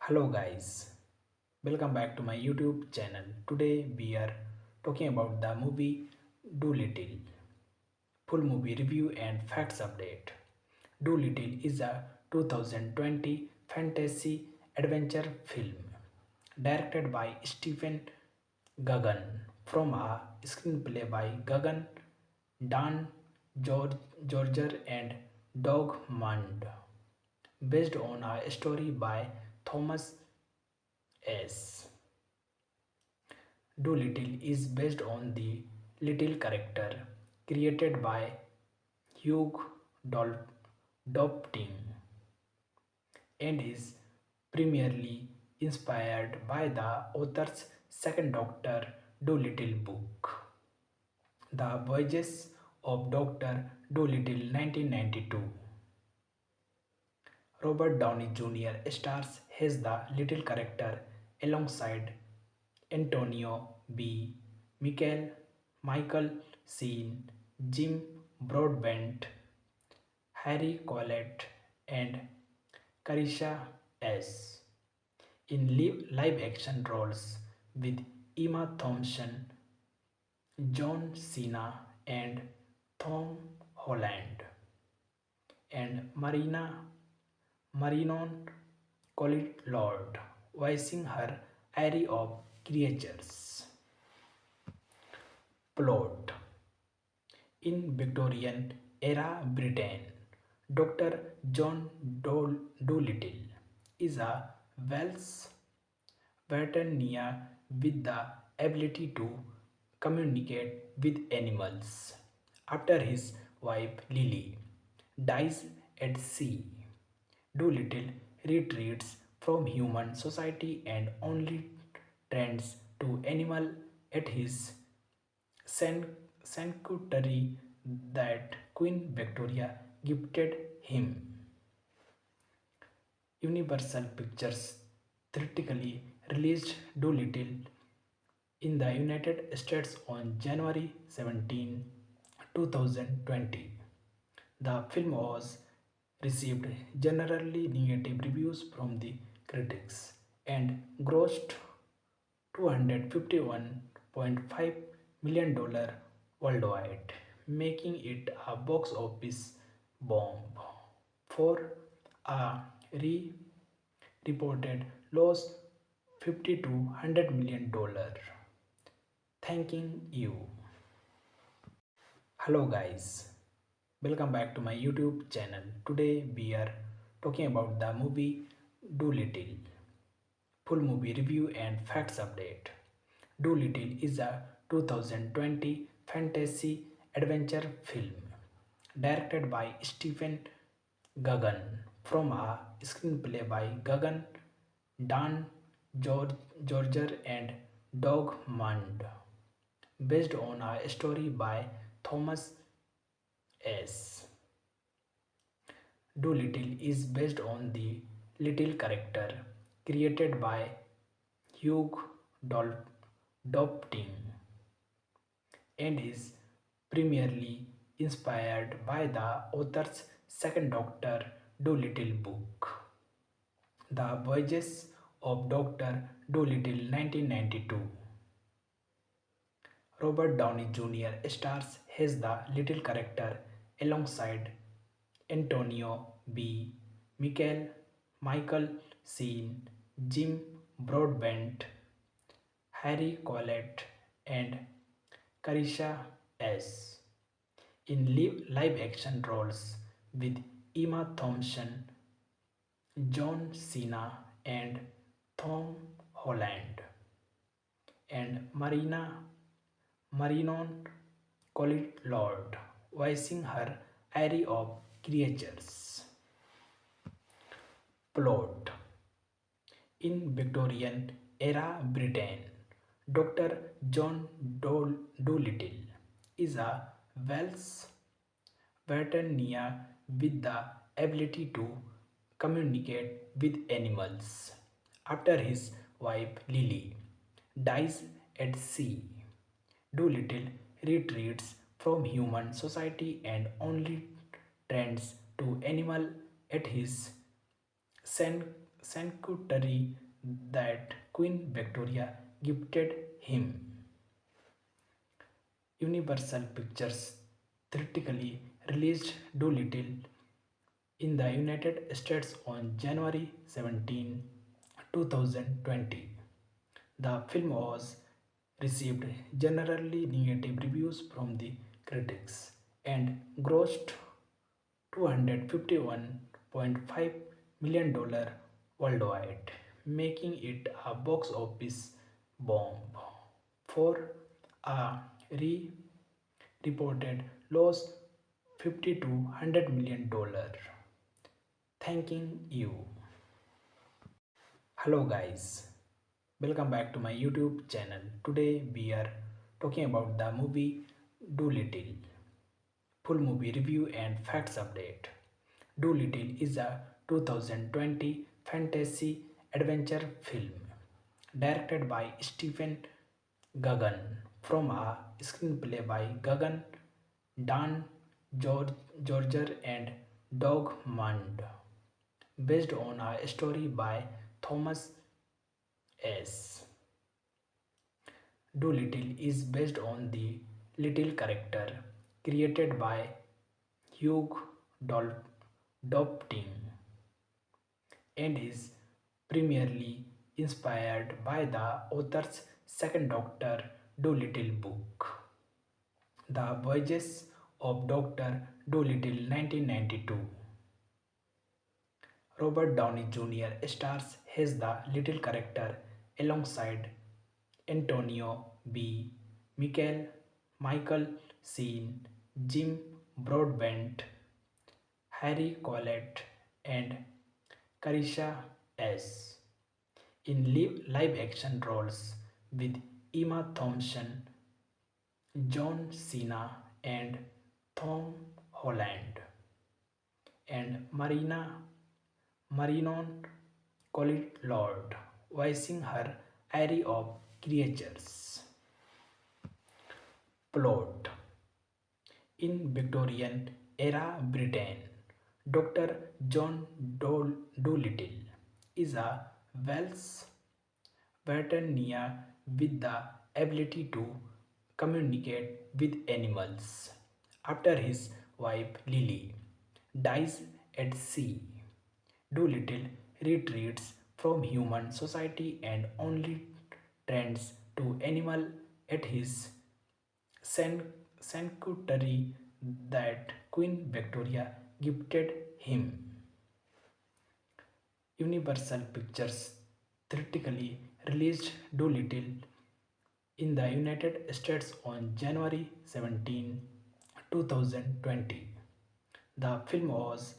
Hello guys, welcome back to my YouTube channel. Today we are talking about the movie Doolittle. Full movie review and facts update. Doolittle is a 2020 fantasy adventure film directed by Stephen Gagan from a screenplay by Gagan, Dan Georger and Doug Mund based on a story by Thomas S. Doolittle is based on the Little character created by Hugh Dopting and is primarily inspired by the author's second Doctor Dolittle book, The Voyages of Dr. Dolittle 1992. Robert Downey Jr. stars as the little character alongside Antonio B. Michael Sheen, Jim Broadbent, Harry Collette, and Carisha S. in live action roles with Emma Thompson, John Cena, and Tom Holland, and Marinon Cotillard voicing her array of creatures. Plot: in Victorian era Britain, Dr. John Dolittle is a Welsh veterinarian with the ability to communicate with animals. After his wife Lily dies at sea, Dolittle retreats from human society and only tends to animal at his sanctuary that Queen Victoria gifted him. Universal Pictures theatrically released Dolittle in the United States on January 17, 2020. The film was received generally negative reviews from the critics and grossed $251.5 million worldwide, making it a box office bomb for a reported loss $50 to $100 million. Thanking you. Hello guys, welcome back to my YouTube channel. Today we are talking about the movie Doolittle. Full movie review and facts update. Doolittle is a 2020 fantasy adventure film directed by Stephen Gagan from a screenplay by Gagan, Dan Georger and Doug Mund based on a story by Thomas S. Doolittle is based on the little character created by Hugh Dopting and is primarily inspired by the author's second Doctor Dolittle book, The Voyages of Dr. Dolittle 1992. Robert Downey Jr. stars as the little character alongside Antonio B. Michael Sheen, Jim Broadbent, Harry Collette, and Carisha S. in live action roles with Emma Thompson, John Cena, and Tom Holland, and Marinon Cotillard voicing her array of creatures. Plot: in Victorian era Britain, Dr. John Dolittle is a Welsh veterinarian with the ability to communicate with animals. After his wife Lily dies at sea, Dolittle retreats from human society and only tends to animal at his sanctuary that Queen Victoria gifted him. Universal Pictures theatrically released Dolittle in the United States on January 17, 2020. The film was received generally negative reviews from the critics and grossed $251.5 million worldwide, making it a box office bomb. For a re reported loss $50 to $100 million. Thanking you. Hello guys, welcome back to my YouTube channel. Today we are talking about the movie Dolittle. Full movie review and facts update. Dolittle is a 2020 fantasy adventure film directed by Stephen Gagan from a screenplay by Gagan, Dan Georger and Doug Mund, based on a story by Thomas S. Dolittle is based on the little character created by Hugh Dopting and is primarily inspired by the author's second Doctor Dolittle book, The Voyages of Dr. Dolittle 1992. Robert Downey Jr. stars as the little character alongside Antonio B. Michael Sheen, Jim Broadbent, Harry Collette, and Carisha S. in live action roles with Emma Thompson, John Cena, and Tom Holland, and Marinon Cotillard voicing her array of creatures. Plot: in Victorian era Britain, Dr. John Dolittle is a Welsh veterinarian with the ability to communicate with animals. After his wife Lily dies at sea, Dolittle retreats from human society and only tends to animal at his sanctuary that Queen Victoria gifted him. Universal Pictures theatrically released Dolittle in the United States on January 17, 2020. The film was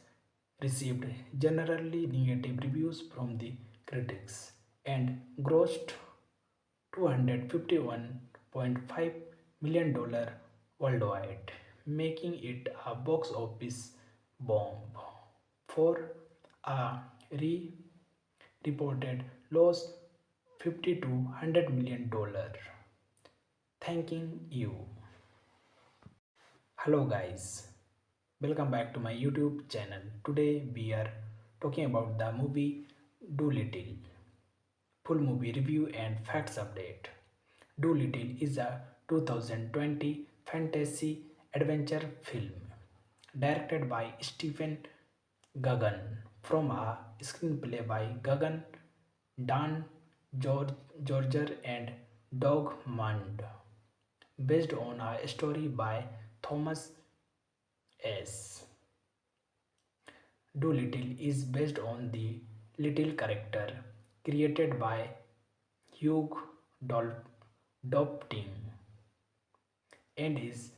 received generally negative reviews from the critics and grossed $251.5 million worldwide, making it a box office bomb. For a re reported loss $50 to $100 million. Thanking you. Hello guys, welcome back to my YouTube channel. Today we are talking about the movie Dolittle. Full movie review and facts update. Dolittle is a 2020 fantasy adventure film directed by Stephen Gagan from a screenplay by Gagan, Dan Georger and Doug Mund, based on a story by Thomas S. Dolittle is based on the little character created by Hugh Dopting and is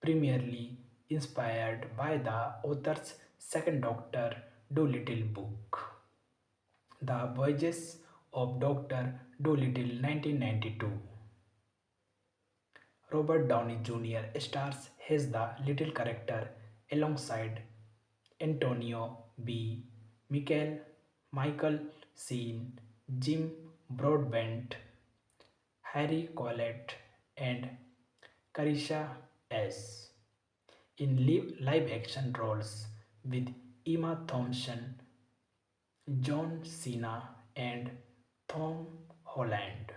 primarily inspired by the author's second Doctor Dolittle book, The Voyages of Dr. Dolittle 1992. Robert Downey Jr. stars as the little character alongside Antonio B. Michael Sheen, Jim Broadbent, Harry Collette, and Carisha S. in live action roles with Emma Thompson, John Cena and Tom Holland,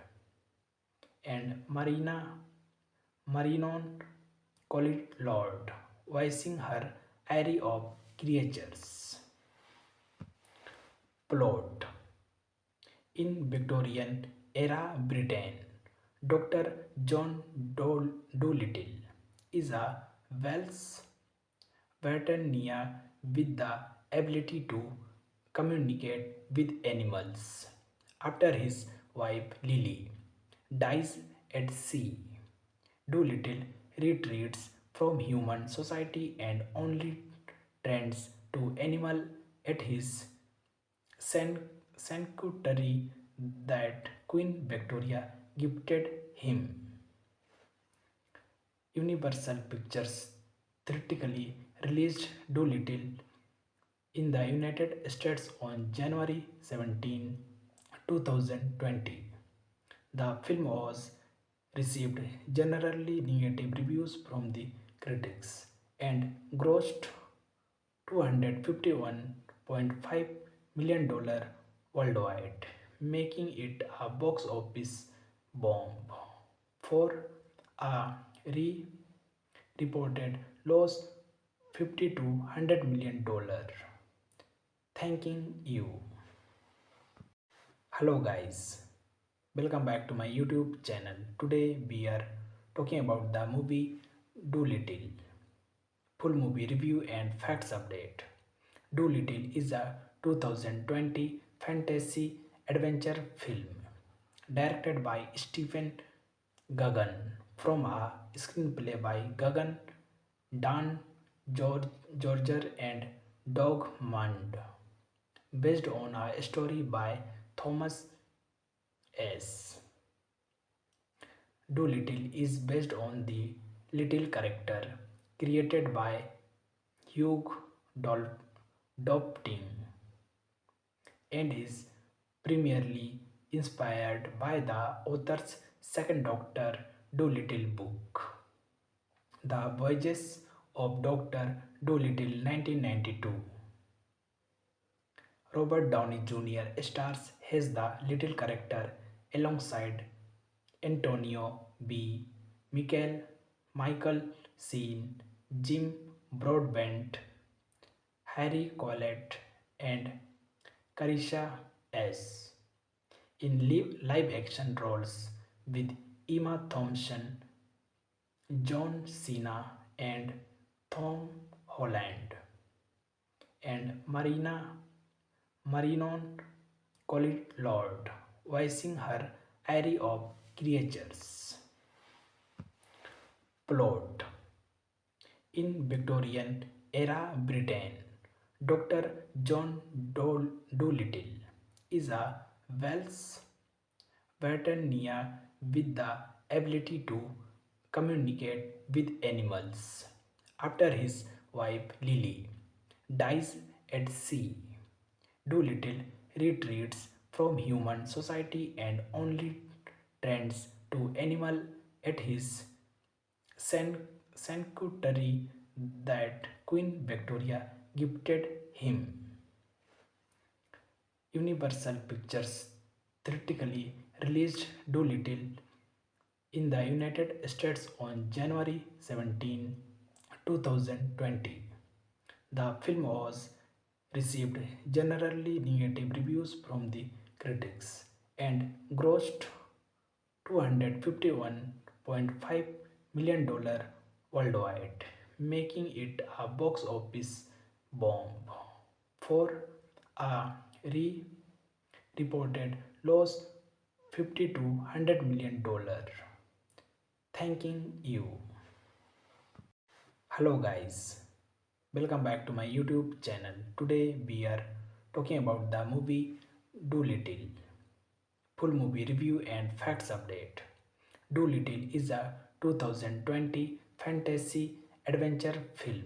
and Marinon Cotillard voicing her array of creatures. Plot: in Victorian era Britain, Dr. John Dolittle is a Welsh veterinarian with the ability to communicate with animals. After his wife Lily dies at sea, Dolittle retreats from human society and only tends to animal at his sanctuary that Queen Victoria gifted him. Universal Pictures theatrically released Dolittle in the United States on January 17, 2020. The film was received generally negative reviews from the critics and grossed $251.5 million worldwide, making it a box office bomb. For a reported loss $50 to $100 million. Thanking you. Hello guys, welcome back to my YouTube channel. Today we are talking about the movie Dolittle. Full movie review and facts update. Dolittle is a 2020 fantasy adventure film directed by Stephen Gagan from a screenplay by Gagan, Dan Georger and Doug Mund, based on a story by Thomas S. Dolittle is based on the little character created by Hugh Dopting and is primarily inspired by the author's second Doctor Dolittle book, The Voyages of Dr. Dolittle 1992. Robert Downey Jr. stars as the little character alongside Antonio B. Michael Sheen, Jim Broadbent, Harry Collette, and Carisha S. in live action roles with Emma Thompson, John Cena, and Tom Holland, and Marinon Cotillard voicing her array of creatures. Plot: in Victorian era Britain, Dr. John Dolittle is a Welsh veterinarian with the ability to communicate with animals. After his wife Lily dies at sea, Dolittle retreats from human society and only tends to animal at his sanctuary that Queen Victoria gifted him. Universal Pictures theatrically released Dolittle in the United States on January 17, 2020. The film was received generally negative reviews from the critics and grossed $251.5 million worldwide, making it a box office bomb. For a reported loss $50 to $100 million. Thanking you. Hello guys, welcome back to my YouTube channel. Today we are talking about the movie Dolittle. Full movie review and facts update. Dolittle is a 2020 fantasy adventure film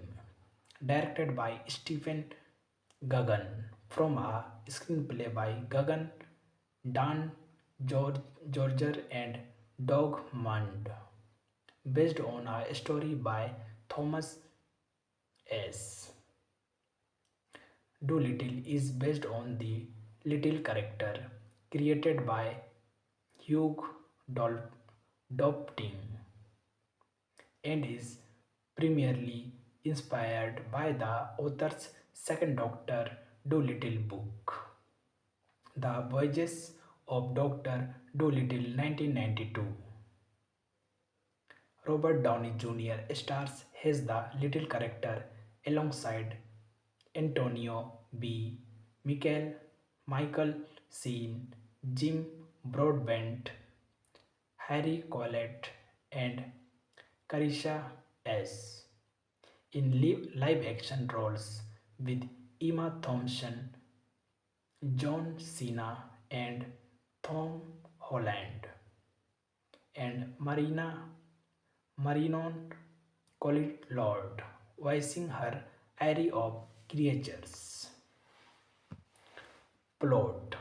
directed by Stephen Gagan from a screenplay by Gagan, Dan Georger and Doug Mund, based on a story by Thomas S. Dolittle is based on the little character created by Hugh Dopting and is primarily inspired by the author's second Doctor Dolittle book, The Voyages of Dr. Dolittle 1992. Robert Downey Jr. stars as the little character alongside Antonio B. Michael Sheen, Jim Broadbent, Harry Collette, and Carisha S. in live action roles with Emma Thompson, John Cena, and Tom Holland, and Marinon Cotillard voicing her array of creatures. Plot: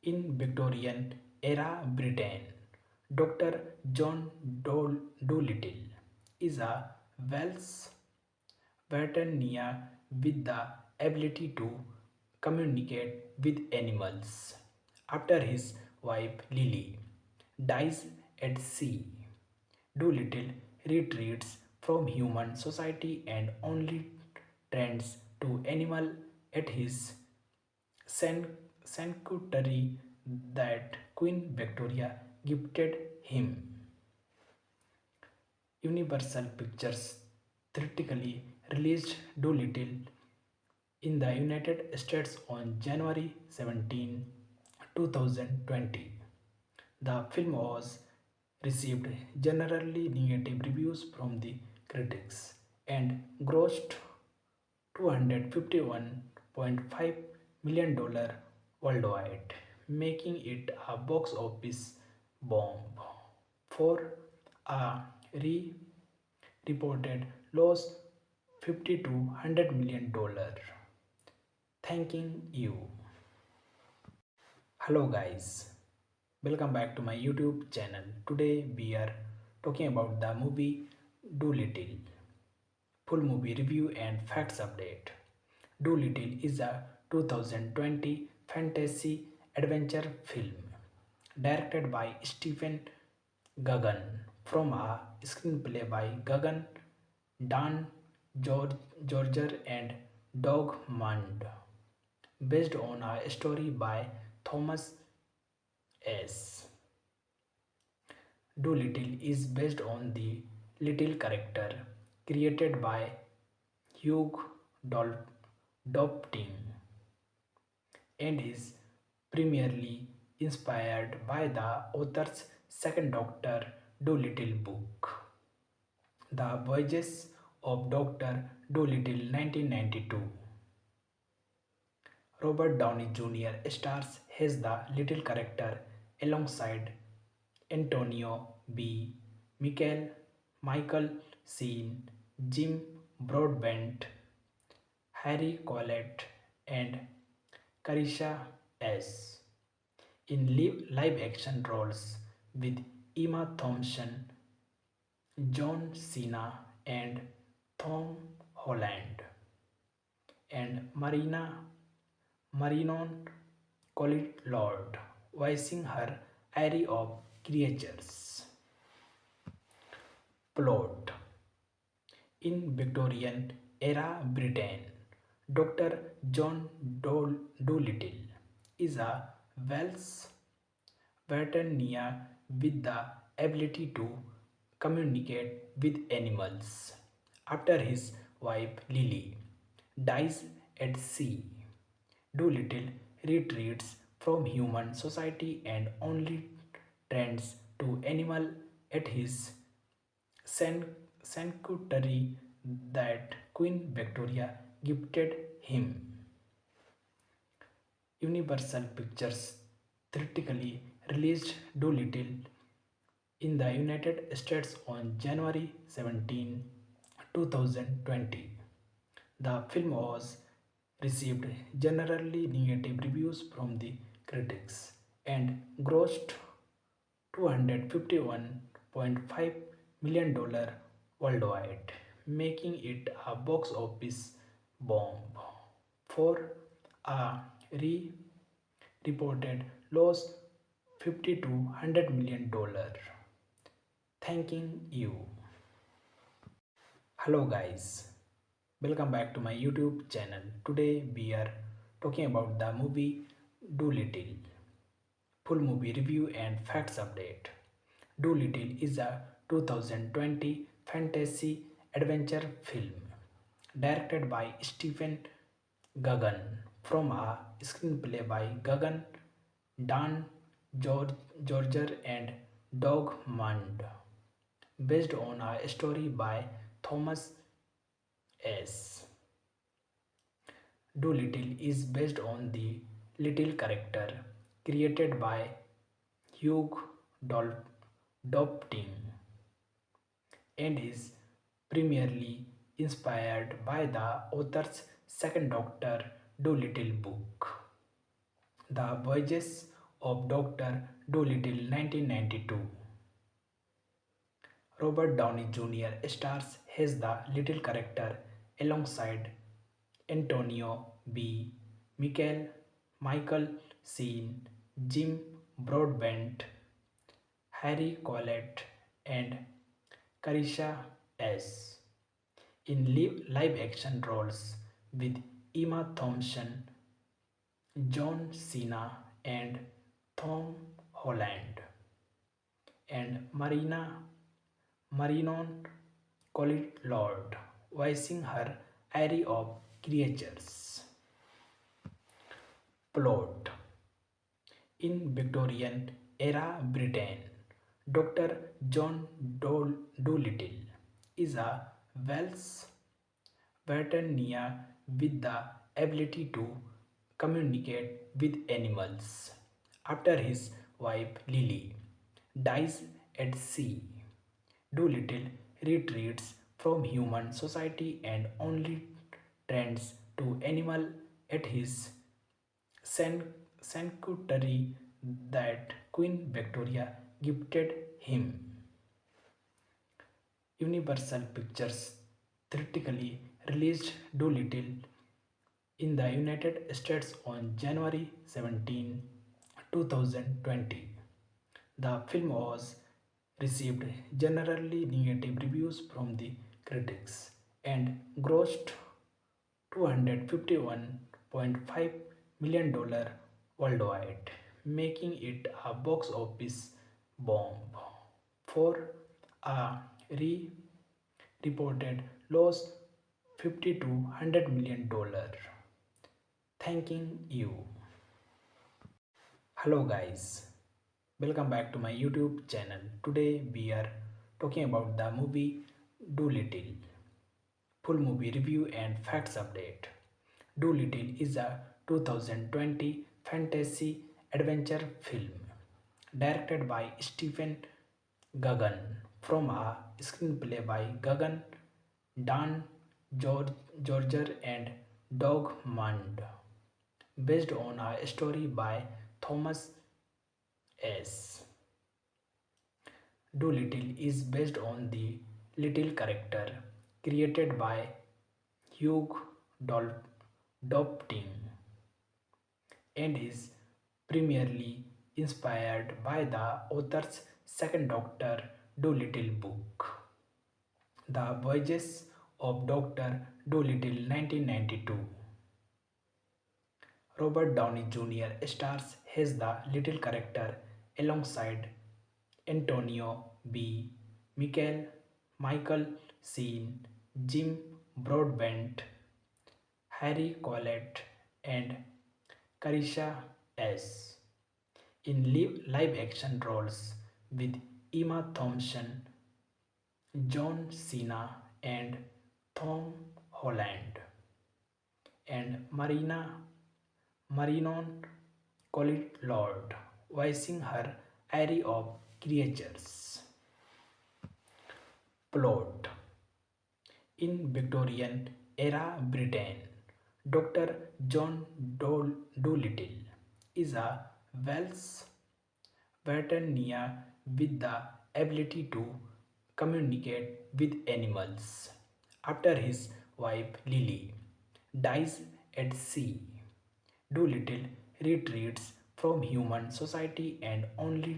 in Victorian era Britain, Dr. John Dolittle is a Welsh veterineer with the ability to communicate with animals. After his wife Lily dies at sea, Dolittle retreats from human society and only tends to animal at his sanctuary that Queen Victoria gifted him. Universal Pictures theatrically released Dolittle in the United States on January 17, 2020. The film was received generally negative reviews from the critics and grossed $251.5 million worldwide, making it a box office bomb for a reported loss $50 to $100 million. Thanking you. Hello guys, welcome back to my YouTube channel. Today we are talking about the movie Dolittle. Full movie review and facts update. Dolittle is a 2020 fantasy adventure film directed by Stephen Gaghan from a screenplay by Gaghan, Dan Georger and Doug Mund, based on a story by Thomas S. Dolittle is based on the little character created by Hugh Dopting and is primarily inspired by the author's second Doctor Dolittle book, The Voyages of Dr. Dolittle 1992. Robert Downey Jr. stars as the little character alongside Antonio B. Michael Sheen, Jim Broadbent, Harry Collette, and Carisha S. in live action roles with Emma Thompson, John Cena, and Tom Holland, and Marinon Cotillard voicing her array of creatures. Plot: in Victorian era Britain, Dr. John Dolittle is a Welsh veterineer with the ability to communicate with animals. After his wife Lily dies at sea, Dolittle retreats from human society and only tends to animal at his sanctuary that Queen Victoria gifted him. Universal Pictures theatrically released Dolittle in the United States on January 17, 2020. The film was received generally negative reviews from the critics and grossed $251.5 million worldwide, making it a box office bomb for a reported loss 50 to $100 million. Thanking you. Hello guys, welcome back to my YouTube channel. Today we are talking about the movie Doolittle. Full movie review and facts update. Doolittle is a 2020 fantasy adventure film directed by Stephen Gagan from a screenplay by Gagan, Dan Georger and Doug Mund, based on a story by Thomas S. Doolittle is based on the little character created by Hugh Dopting and is primarily inspired by the author's second Doctor Dolittle book, The Voyages of Dr. Dolittle 1992. Robert Downey Jr. stars as the little character alongside Antonio B. Michael Sheen, Jim Broadbent, Harry Collette, and Carisha S. in live action roles with Emma Thompson, John Cena, and Tom Holland, and Marinon Cotillard voicing her array of creatures. Plot. In Victorian era Britain, Dr. John Dolittle is a Welsh veterineer with the ability to communicate with animals. After his wife Lily dies at sea, Dolittle retreats from human society and only tends to animal at his sanctuary that Queen Victoria gifted him. Universal Pictures theatrically released Dolittle in the United States on January 17, 2020. The film was received generally negative reviews from the critics and grossed $251.5 million worldwide, making it a box office bomb. For a reported loss 50 to $100 million. Thanking you. Hello guys, welcome back to my YouTube channel. Today we are talking about the movie Doolittle. Full movie review and facts update. Doolittle is a 2020 fantasy adventure film directed by Stephen Gagan from a screenplay by Gagan, Dan Georger and Doug Mund, based on a story by Thomas S. Doolittle is based on the little character created by Hugh Dopting and is primarily inspired by the author's second Doctor Dolittle book, The Voyages of Dr. Dolittle 1992. Robert Downey Jr. stars as the little character alongside Antonio B. Michael Sheen, Jim Broadbent, Harry Collette, and Carisha S. in live action roles with Emma Thompson, John Cena, and Tom Holland, and Marinon Cotillard voicing her array of creatures. Plot. In Victorian era Britain, Dr. John Dolittle is a Welsh veterineer with the ability to communicate with animals. After his wife Lily dies at sea, Dolittle retreats from human society and only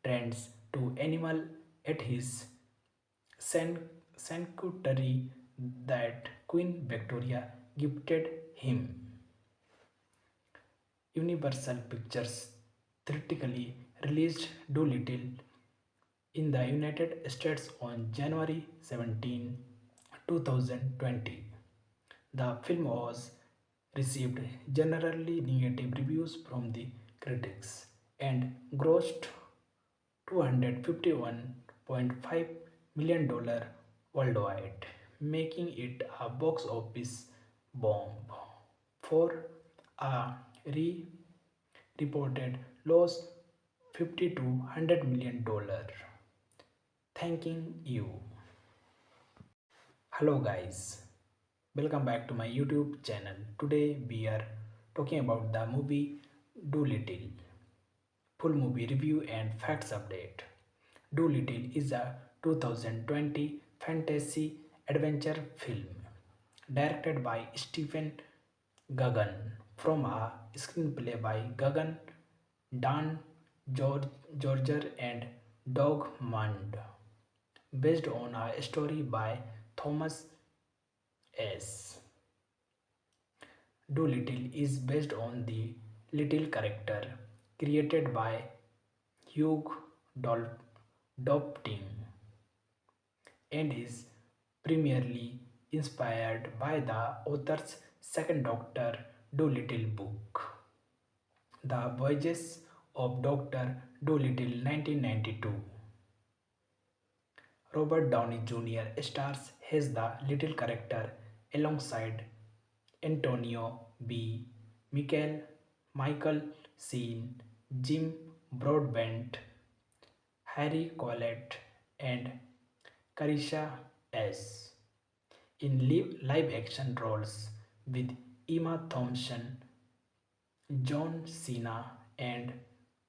trends to animal at his san- sanctuary that Queen Victoria gifted him. Universal Pictures theatrically released Dolittle in the United States on January 17, 2020. The film was received generally negative reviews from the critics and grossed $251.5 million worldwide, making it a box office bomb. For a re reported loss $50 to $100 million. Thanking you. Hello guys, welcome back to my YouTube channel. Today we are talking about the movie Doolittle. Full movie review and facts update. Doolittle is a 2020 fantasy adventure film directed by Stephen Gagan from a screenplay by Gagan, Dan Georger and Doug Mund, based on a story by Thomas S. Doolittle is based on the little character created by Hugh Dopting and is primarily inspired by the author's second Doctor Dolittle book, The Voyages of Dr. Dolittle 1992. Robert Downey Jr. stars as the little character alongside Antonio B. Michael Sheen, Jim Broadbent, Harry Collette, and Carisha S. in live action roles with Emma Thompson, John Cena, and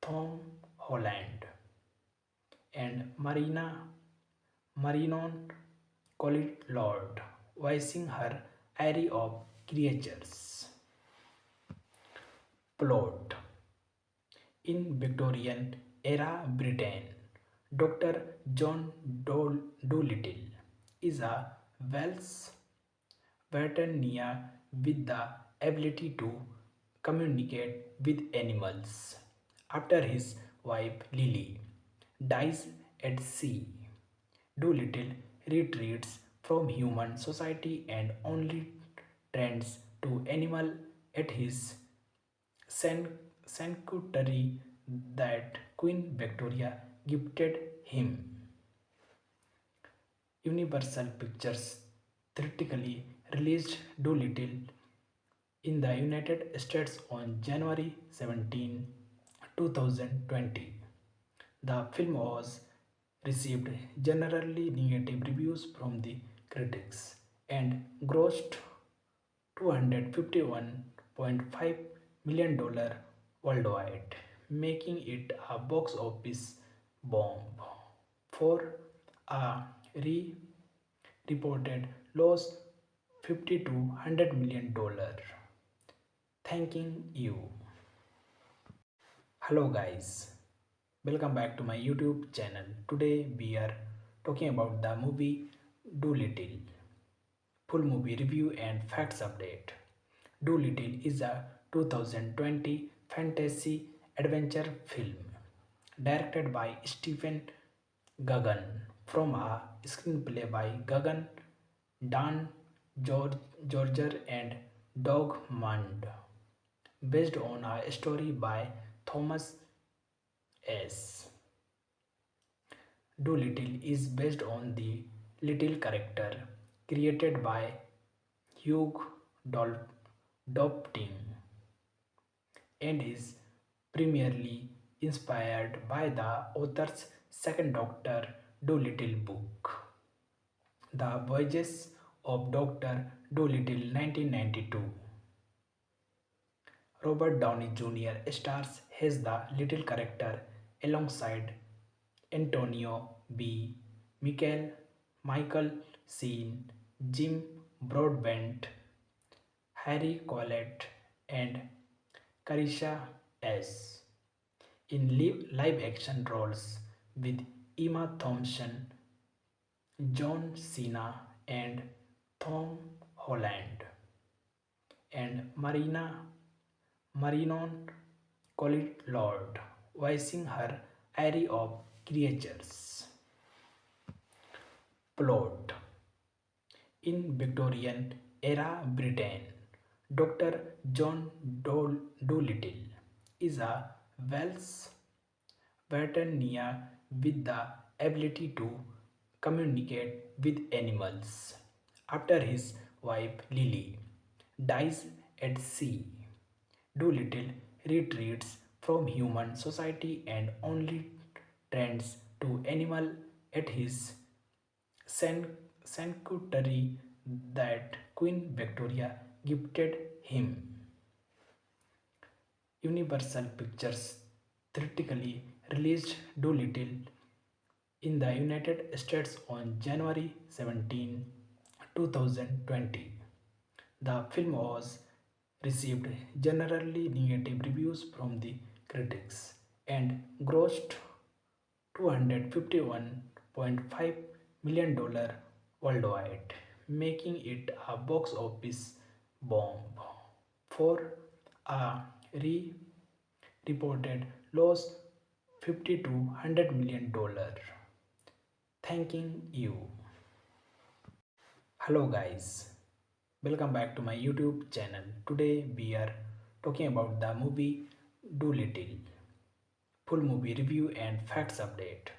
Tom Holland, and Marinon Cotillard voicing her array of creatures. Plot: in Victorian era Britain, Dr. John Dolittle is a Welsh veterinarian with the ability to communicate with animals. After his wife Lily dies at sea, Dolittle retreats from human society and only tends to animal at his sanctuary that Queen Victoria gifted him. Universal Pictures theatrically released Dolittle in the United States on January 17, 2020. The film was received generally negative reviews from the critics and grossed $251.5 million worldwide, making it a box office bomb. For a re reported loss $50 to $100 million. Thanking you. Hello guys, welcome back to my YouTube channel. Today we are talking about the movie Doolittle. Full movie review and facts update. Doolittle is a 2020 fantasy adventure film directed by Stephen Gagan from a screenplay by Gagan, Dan Georger and Doug Mund, based on a story by Thomas S. Doolittle is based on the little character created by Hugh Dopting and is primarily inspired by the author's second Doctor Dolittle book, The Voyages of Dr. Dolittle 1992. Robert Downey Jr. stars as the little character alongside Antonio B. Michael Sheen, Jim Broadbent, Harry Collette, and Carisha S. live action roles with Emma Thompson, John Cena, and Tom Holland, and Marinon Cotillard, voicing her array of creatures. Plot: in Victorian era Britain, Dr. John Dolittle is a Welsh veterinarian with the ability to communicate with animals. After his wife Lily dies at sea, Dolittle retreats from human society and only tends to animal at his sanctuary that Queen Victoria gifted him. Universal Pictures theatrically released Dolittle in the United States on January 17, 2020. The film was received generally negative reviews from the critics and grossed $251.5 million worldwide, making it a box office bomb. For a reported loss $50 to $100 million. Thanking you. Hello guys, welcome back to my YouTube channel. Today we are talking about the movie Dolittle. Full movie review and facts update.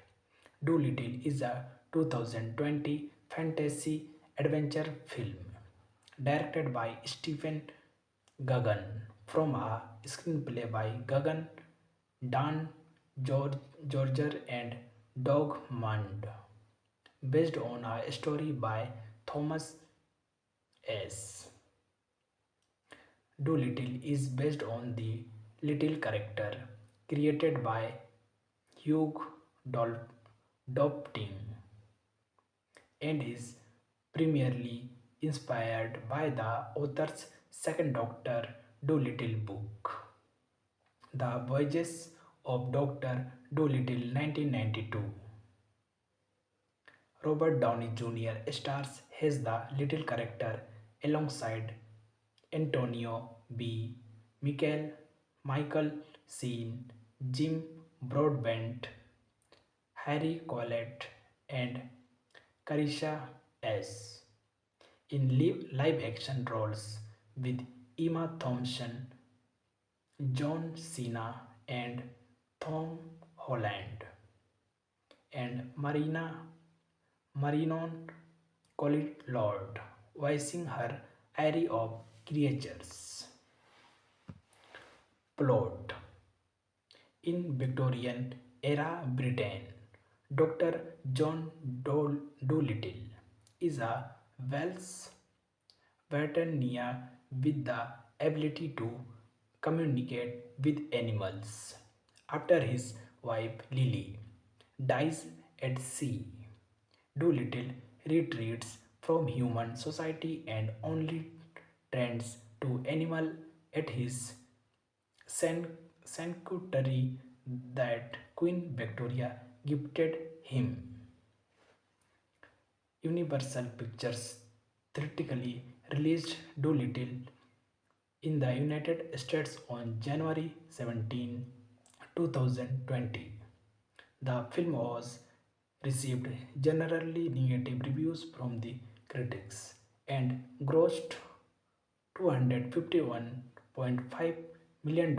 Dolittle is a 2020 fantasy adventure film directed by Stephen Gagan from a screenplay by Gagan, Dan Georger and Doug Mund, based on a story by Thomas S. Dolittle is based on the little character created by Hugh Dopting and is primarily inspired by the author's second Doctor Dolittle book, The Voyages of Dr. Dolittle 1992. Robert Downey Jr. stars as the little character alongside Antonio B. Michael Sheen, Jim Broadbent, Harry Collette, and Carisha S. in live action roles with Emma Thompson, John Cena, and Tom Holland, and Marinon Cotillard, voicing her array of creatures. Plot: in Victorian era Britain, Dr. John Dolittle is a Welsh veterinarian with the ability to communicate with animals. After his wife Lily dies at sea, Dolittle retreats from human society and only tends to animal at his sanctuary that Queen Victoria gifted him. Universal Pictures theatrically released Dolittle in the United States on January 17, 2020. The film was received generally negative reviews from the critics and grossed $251.5 million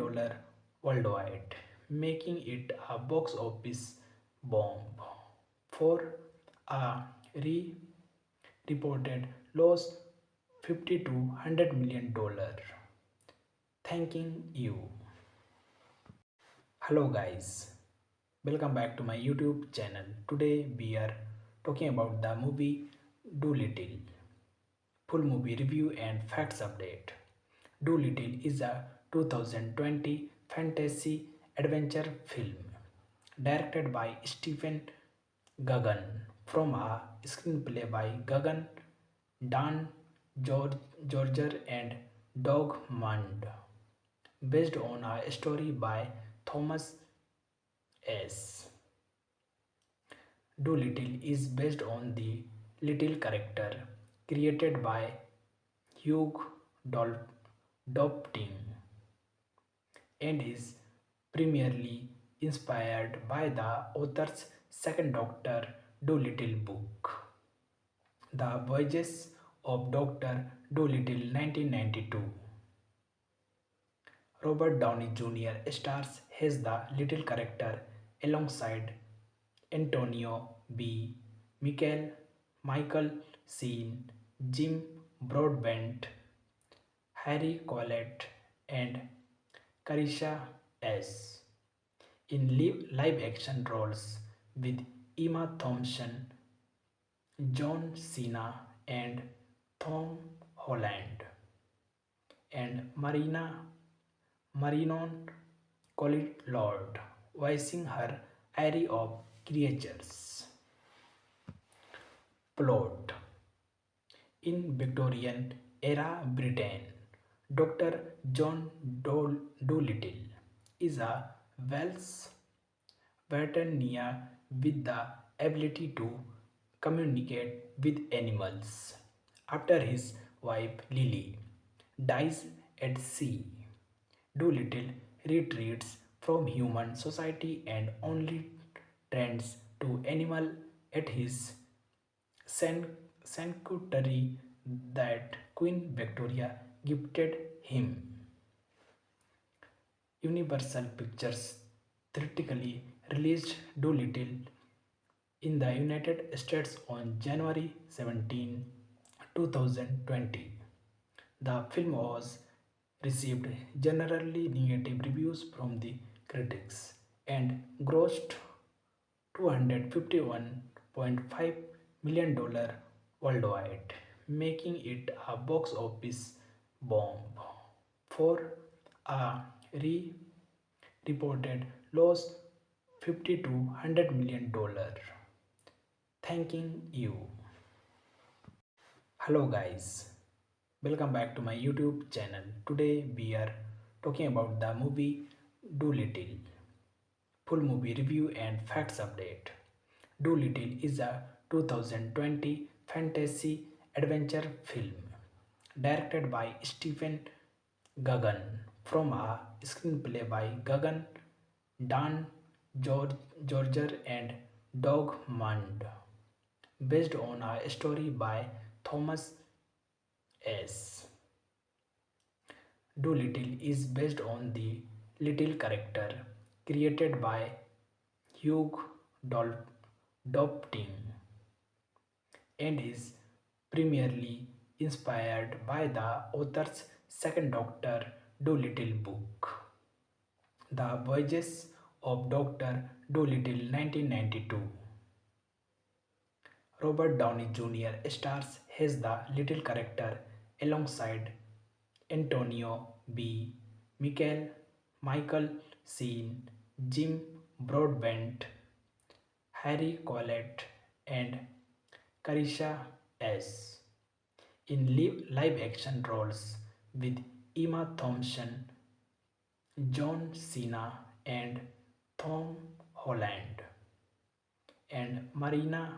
worldwide, making it a box office bomb. For a reported loss $50 to $100 million. Thanking you. Hello guys, welcome back to my YouTube channel. Today we are talking about the movie Dolittle. Full movie review and facts update. Dolittle is a 2020 fantasy adventure film directed by Stephen Gagan from a screenplay by Gagan, Dan Georger and Doug Mund, based on a story by Thomas S. Doolittle is based on the Little character created by Hugh Dopting and is primarily inspired by the author's second Doctor Dolittle book, The Voyages of Dr. Dolittle 1992. Robert Downey Jr. stars as the little character alongside Antonio B. Michael Sheen, Jim Broadbent, Harry Collette, and Carisha S. in live action roles with Emma Thompson, John Cena, and Tom Holland, and Marinon Cotillard voicing her array of creatures. Plot: in Victorian era Britain, Dr. John Dolittle is a Welsh veterinarian with the ability to communicate with animals. After his wife Lily dies at sea, Dolittle retreats from human society and only tends to animal at his sanctuary that Queen Victoria gifted him. Universal Pictures theatrically released Dolittle in the United States on January 17, 2020. The film was received generally negative reviews from the critics and grossed $251.5 million worldwide, making it a box office bomb for a reported loss $50 to $100 million. Thanking you. Hello guys, welcome back to my YouTube channel. Today we are talking about the movie Doolittle. Full movie review and facts update. Doolittle is a 2020 fantasy adventure film directed by Stephen Gagan from a screenplay by Gagan, Dan Georger and Doug Mund, based on a story by Thomas S. Doolittle is based on the little character created by Hugh Dopting and is primarily inspired by the author's second Doctor Dolittle book, The Voyages of Dr. Dolittle 1992. Robert Downey Jr. stars as the little character alongside Antonio B. Michael Sheen, Jim Broadbent, Harry Collette, and Carisha S. in live action roles with Emma Thompson, John Cena, and Tom Holland, and Marinon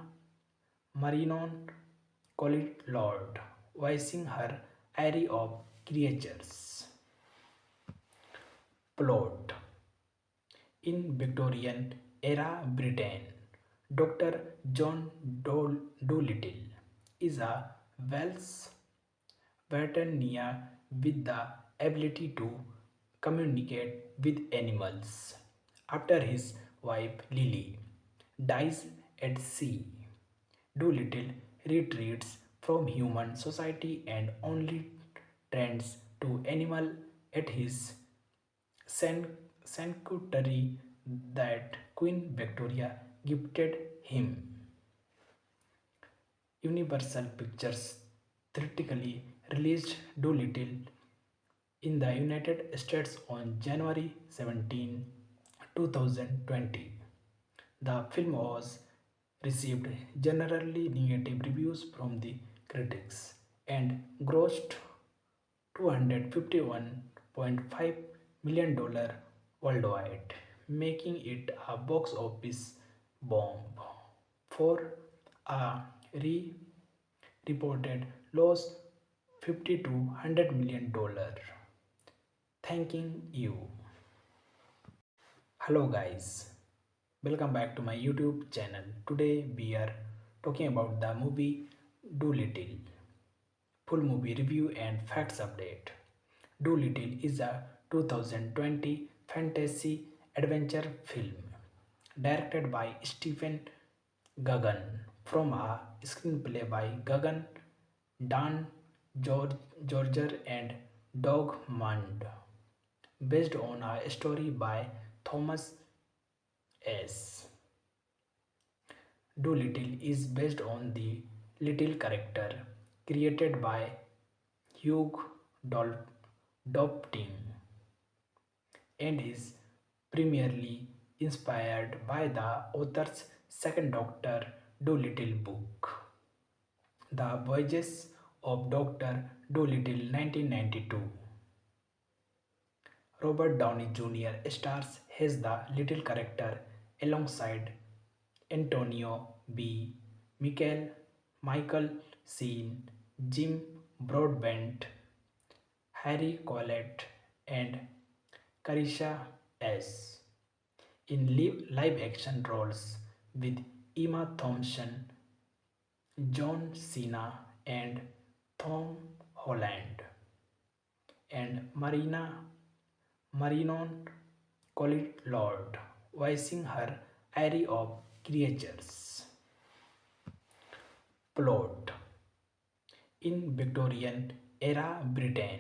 Cotillard voicing her array of creatures. Plot: in Victorian era Britain, Dr. John Dolittle is a Welsh veterinarian with the ability to communicate with animals. After his wife Lily dies at sea, Dolittle retreats from human society and only tends to animal at his sanctuary that Queen Victoria gifted him. Universal Pictures theatrically released Dolittle in the United States on January 17, 2020. The film was received generally negative reviews from the critics and grossed $251.5 million worldwide, making it a box office bomb. For a re reported loss 50 to $100 million. Thanking you. Hello guys, welcome back to my YouTube channel. Today we are talking about the movie Doolittle. Full movie review and facts update. Doolittle is a 2020 fantasy adventure film directed by Stephen Gagan from a screenplay by Gagan, Dan Georger and Doug Mund, based on a story by Thomas S. Doolittle is based on the little character created by Hugh Dopting and is primarily inspired by the author's second Doctor Dolittle book, The Voyages of Dr. Dolittle 1992. Robert Downey Jr. stars as the little character alongside Antonio B. Michael Sheen, Jim Broadbent, Harry Collette, and Carisha S. in live action roles with Emma Thompson, John Cena, and Tom Holland, and Marinon Cotillard voicing her array of creatures. Plot: in Victorian era Britain,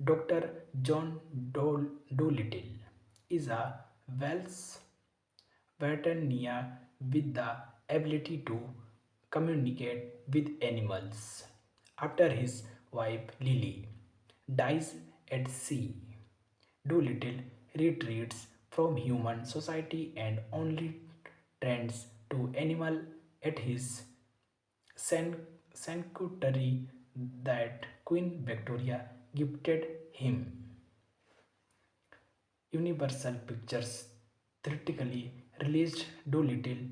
Dr. John Dolittle is a Welsh veterineer with the ability to communicate with animals. After his wife Lily dies at sea, Dolittle retreats from human society and only tends to animal at his sanctuary that Queen Victoria gifted him. Universal Pictures theatrically released Dolittle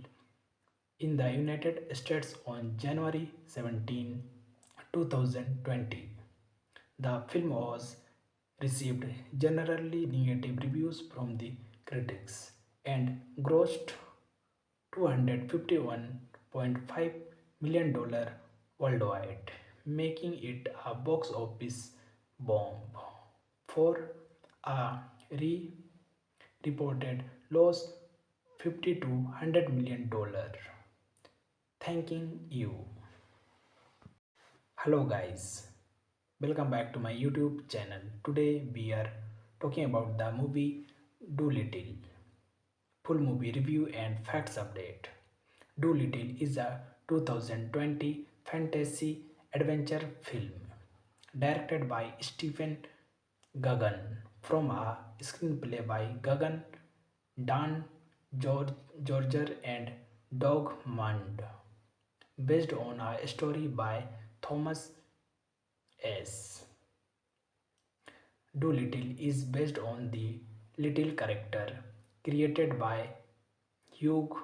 in the United States on January 17, 2020. The film was received generally negative reviews from the critics and grossed $251.5 million worldwide, making it a box office bomb. For a re reported loss 50 to $100 million. Thanking you. Hello guys, welcome back to my YouTube channel. Today we are talking about the movie Doolittle. Full movie review and facts update. Doolittle is a 2020 fantasy adventure film directed by Stephen Gagan from a screenplay by Gagan, Dan Georger and Doug Mund, based on a story by Thomas S. Doolittle is based on the little character created by Hugh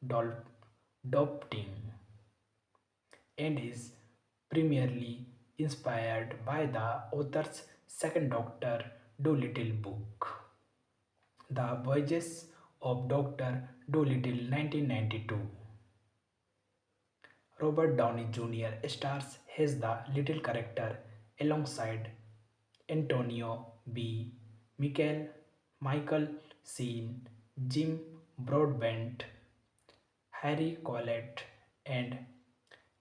Dopting and is primarily inspired by the author's second Doctor Dolittle book, The Voyages of Dr. Dolittle 1992. Robert Downey Jr. stars as the little character alongside Antonio B. Michael Sheen, Jim Broadbent, Harry Collette, and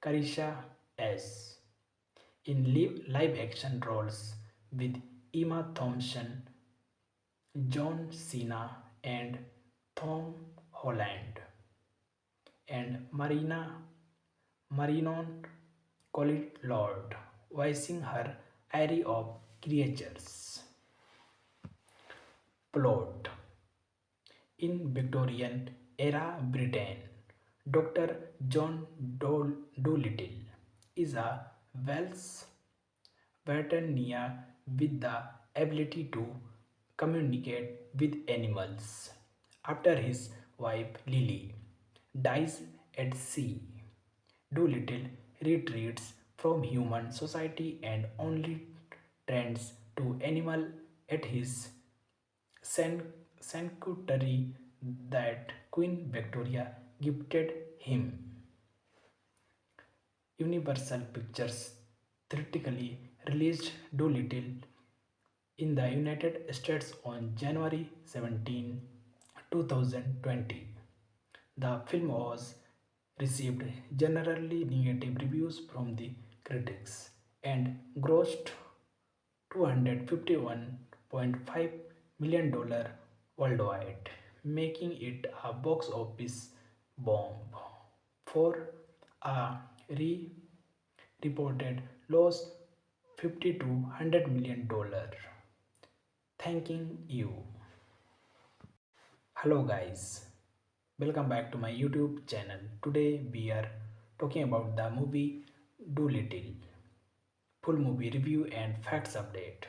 Carisha S. in live action roles with Emma Thompson, John Cena, and Tom Holland, and Marinon Cotillard voicing her array of creatures. Plot: in Victorian era Britain, Dr. John Dolittle is a Welsh veterineer with the ability to communicate with animals. After his wife Lily dies at sea, Doolittle retreats from human society and only tends to animal at his san- sanctuary that Queen Victoria gifted him. Universal Pictures theatrically released Doolittle in the United States on January 17, 2020. The film was received generally negative reviews from the critics and grossed $251.5 million worldwide, making it a box office bomb. For a re reported loss $50 to $100 million. Thanking you. Hello guys, welcome back to my YouTube channel. Today we are talking about the movie Doolittle. Full movie review and facts update.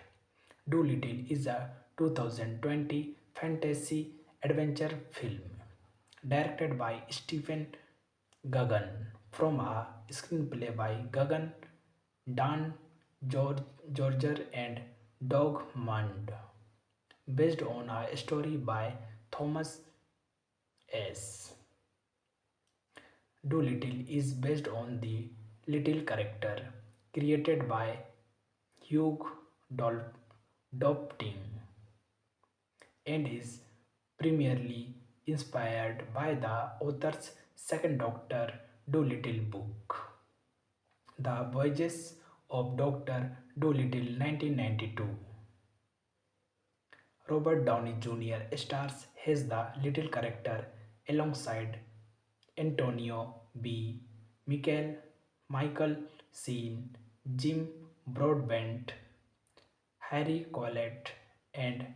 Doolittle is a 2020 fantasy adventure film directed by Stephen Gagan from a screenplay by Gagan, Dan Georger and Doug Mund, based on a story by Thomas S. Doolittle is based on the little character created by Hugh Dopting and is primarily inspired by the author's second Doctor Dolittle book, The Voyages of Dr. Dolittle 1992. Robert Downey Jr. stars as the little character alongside Antonio B. Michael Sheen, Jim Broadbent, Harry Collette, and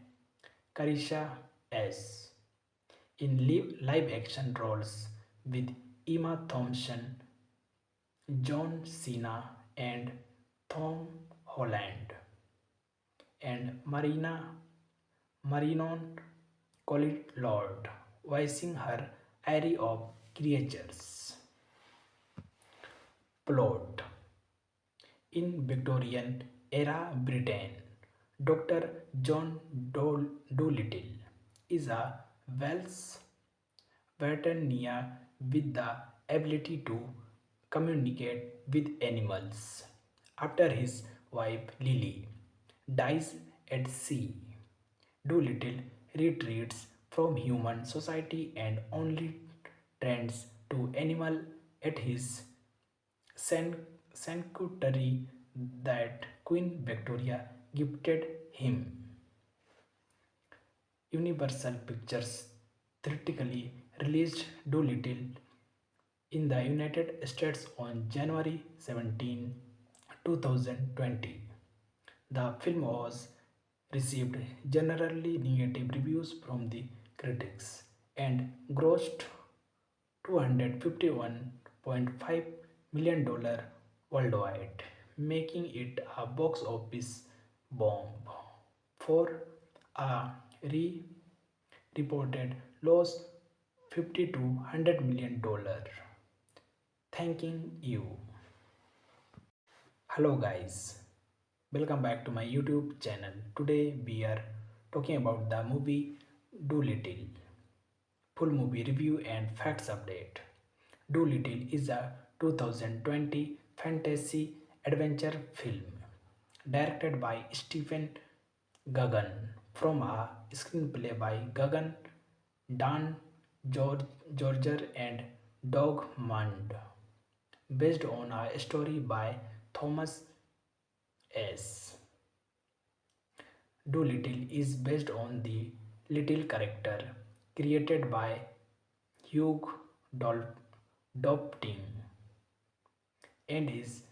Carisha S. in live action roles with Emma Thompson, John Cena, and Tom Holland, and Marinon Cotillard voicing her array of creatures. Plot: in Victorian era Britain, Dr. John Dolittle is a Welsh veterinarian with the ability to communicate with animals. After his wife Lily dies at sea, Dolittle retreats from human society and only tends to animal at his sanctuary that Queen Victoria gifted him. Universal Pictures theatrically released Doolittle in the United States on January 17, 2020. The film was received generally negative reviews from the critics and grossed $251.5 million worldwide, making it a box office bomb. For a re reported loss $50 to $100 million. Thanking you. Hello guys, welcome back to my YouTube channel. Today we are talking about the movie Doolittle. Full movie review and facts update. Doolittle is a 2020 fantasy adventure film directed by Stephen Gagan from a screenplay by Gagan, Dan Georger and Doug Mund, based on a story by Thomas S. Doolittle is based on the little character created by Hugh Dopting and is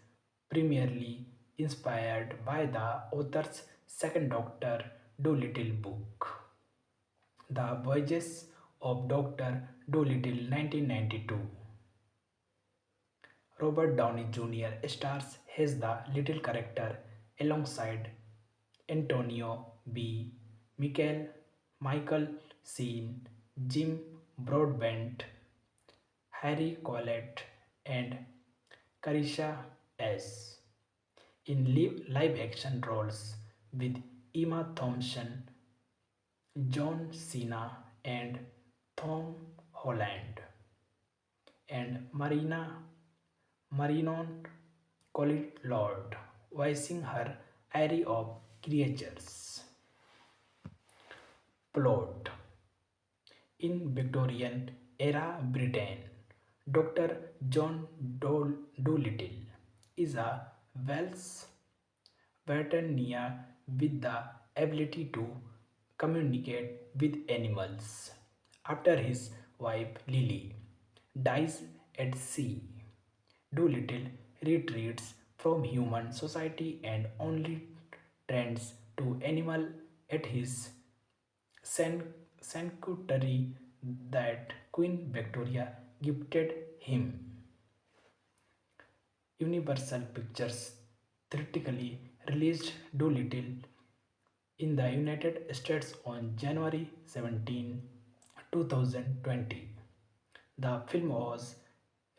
primarily inspired by the author's second Doctor Dolittle book, The Voyages of Dr. Dolittle 1992. Robert Downey Jr. stars as the little character alongside Antonio B. Michael Sheen, Jim Broadbent, Harry Collett, and Carisha S. in live action roles with Emma Thompson, John Cena, and Tom Holland, and Marinon Cotillard voicing her array of creatures. Plot: in Victorian era Britain, Dr. John Dolittle is a Welsh veterineer with the ability to communicate with animals. After his wife Lily dies at sea, Dolittle retreats from human society and only tends to animal at his sanctuary that Queen Victoria gifted him. Universal Pictures theatrically released Dolittle in the United States on January 17, 2020. The film was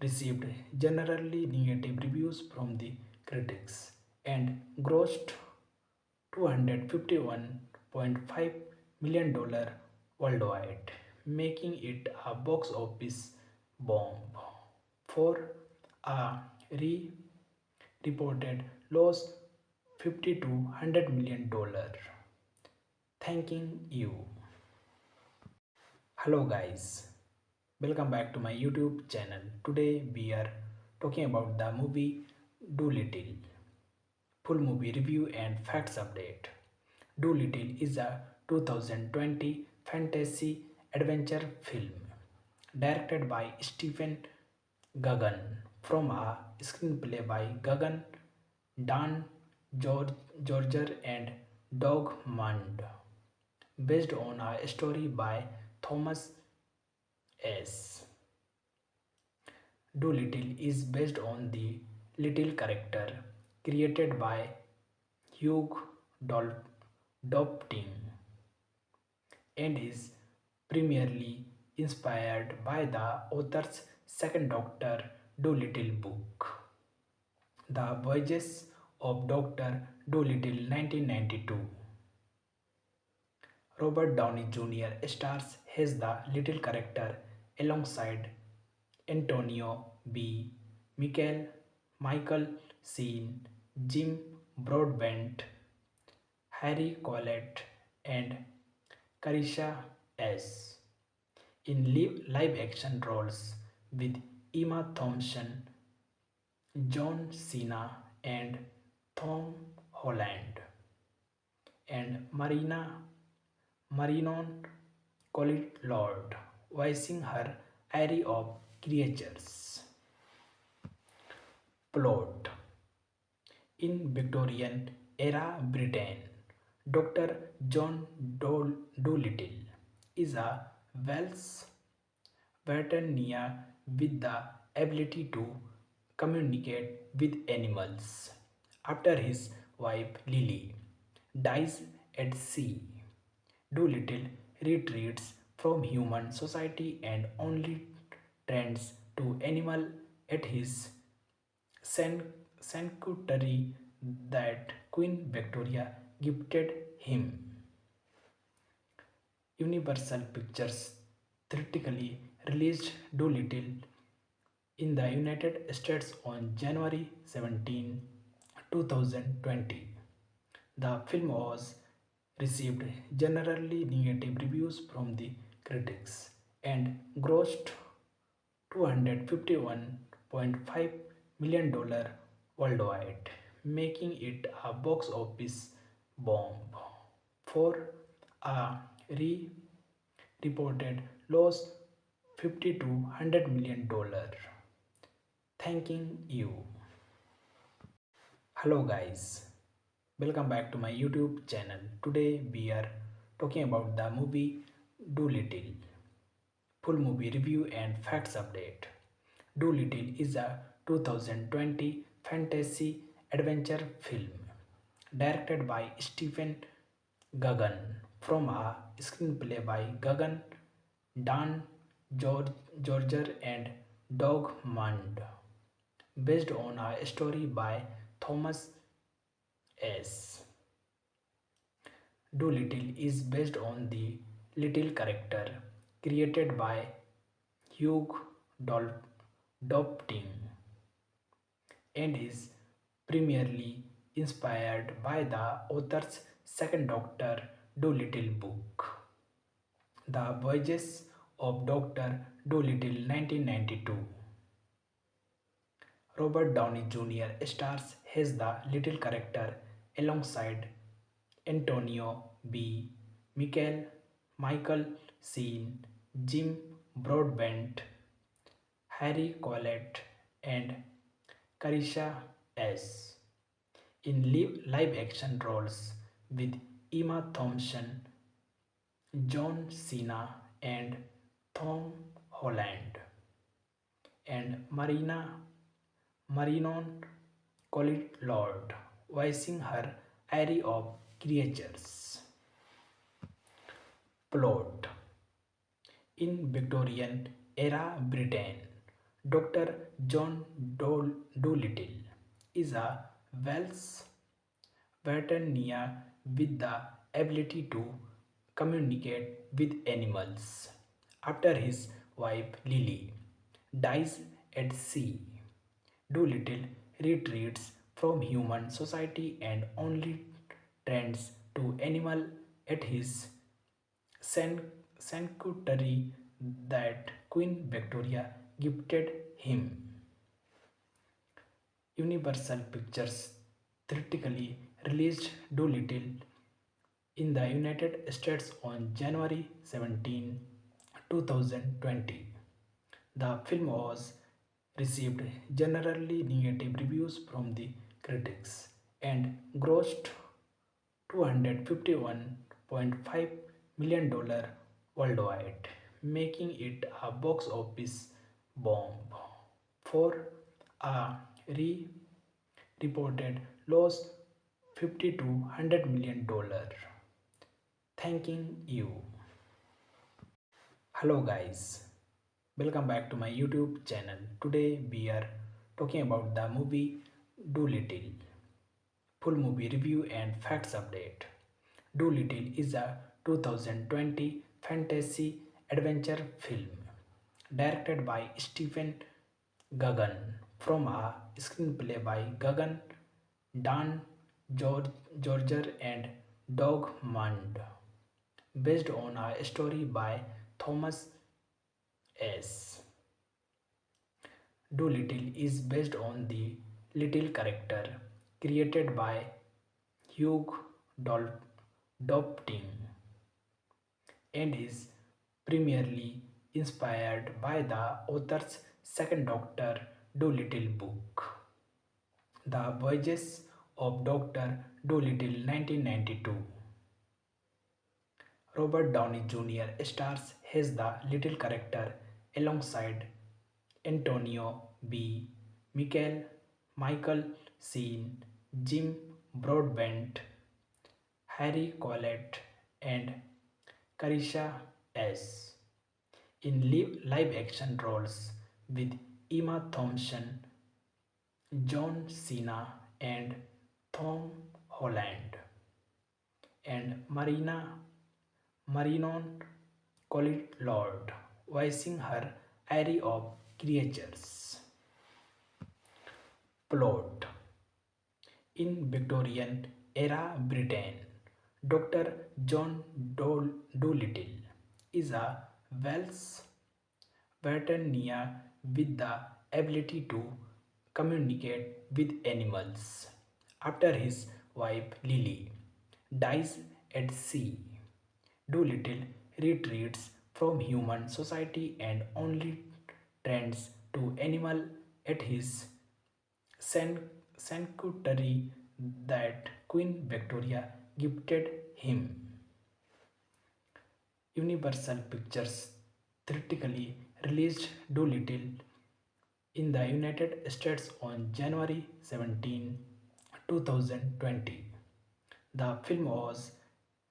received generally negative reviews from the critics and grossed $251.5 million worldwide, making it a box office bomb for a reported loss $50 to $100 million. Thanking you. Hello guys, welcome back to my YouTube channel. Today we are talking about the movie Dolittle. Full movie review and facts update. Dolittle is a 2020 fantasy adventure film directed by Stephen Gaghan from a screenplay by Gaghan, Dan Georger and Doug Mund, based on a story by Thomas S. Dolittle is based on the little character created by Hugh Dopting and is primarily inspired by the author's second Doctor Dolittle book, The Voyages of Dr. Dolittle 1992. Robert Downey Jr. stars as the little character alongside Antonio B. Michael Sheen, Jim Broadbent, Harry Collett, and Carisha S. in live action roles with Emma Thompson, John Cena, and Tom Holland, and Marinon Cotillard voicing her array of creatures. Plot: in Victorian era Britain, Dr. John Dolittle is a Welsh veterineer with the ability to communicate with animals. After his wife Lily dies at sea, Dolittle retreats from human society and only tends to animal at his sanctuary that Queen Victoria gifted him. Universal Pictures theatrically released Dolittle in the United States on January 17, 2020. The film was received generally negative reviews from the critics and grossed $251.5 million worldwide, making it a box office bomb for a reported loss $50 to $100 million. Thanking you. Hello guys, welcome back to my YouTube channel. Today we are talking about the movie Dolittle. Full movie review and facts update. Dolittle is a 2020 fantasy adventure film directed by Stephen Gaghan from a screenplay by Gaghan, Dan Georger and Dog Mund, based on a story by Thomas S. Doolittle is based on the Little character created by Hugh Dopting and is primarily inspired by the author's second Doctor Dolittle book, The Voyages of Dr. Dolittle 1992. Robert Downey Jr. stars as the little character alongside Antonio B. Michael Sheen, Jim Broadbent, Harry Collette, and Carisha S. in live action roles with Emma Thompson, John Cena, and Tom Holland, and Marinon Cotillard voicing her array of creatures. Plot: in Victorian era Britain, Dr. John Dolittle is a Welsh veterinarian with the ability to communicate with animals. After his wife Lily dies at sea, Dolittle retreats from human society and only tends to animal at his sanctuary that Queen Victoria gifted him. Universal Pictures theatrically released Dolittle in the United States on January 17, 2020. The film was received generally negative reviews from the critics and grossed $251.5 million worldwide, making it a box office bomb for a reported loss $50 to $100 million. Thanking you. Hello guys, welcome back to my YouTube channel. Today we are talking about the movie Doolittle. Full movie review and facts update. Doolittle is a 2020 fantasy adventure film directed by Stephen Gagan from a screenplay by Gagan, Dan Georger, and Doug Mund, based on a story by Thomas S. Doolittle is based on the little character created by Hugh Dopting and is primarily inspired by the author's second Doctor Dolittle book, The Voyages of Dr. Dolittle 1992. Robert Downey Jr. stars as the little character alongside Antonio B. Michael Sheen, Jim Broadbent, Harry Collette, and Carisha S. in live action roles with Emma Thompson, John Cena, and Tom Holland, and Marinon Cotillard voicing her array of creatures. Plot: in Victorian era Britain, Dr. John Dolittle is a Welsh veterinarian with the ability to communicate with animals. After his wife Lily dies at sea, Dolittle retreats from human society and only tends to animal at his sanctuary that Queen Victoria gifted him. Universal Pictures theatrically released Dolittle in the United States on January 17, 2020. The film was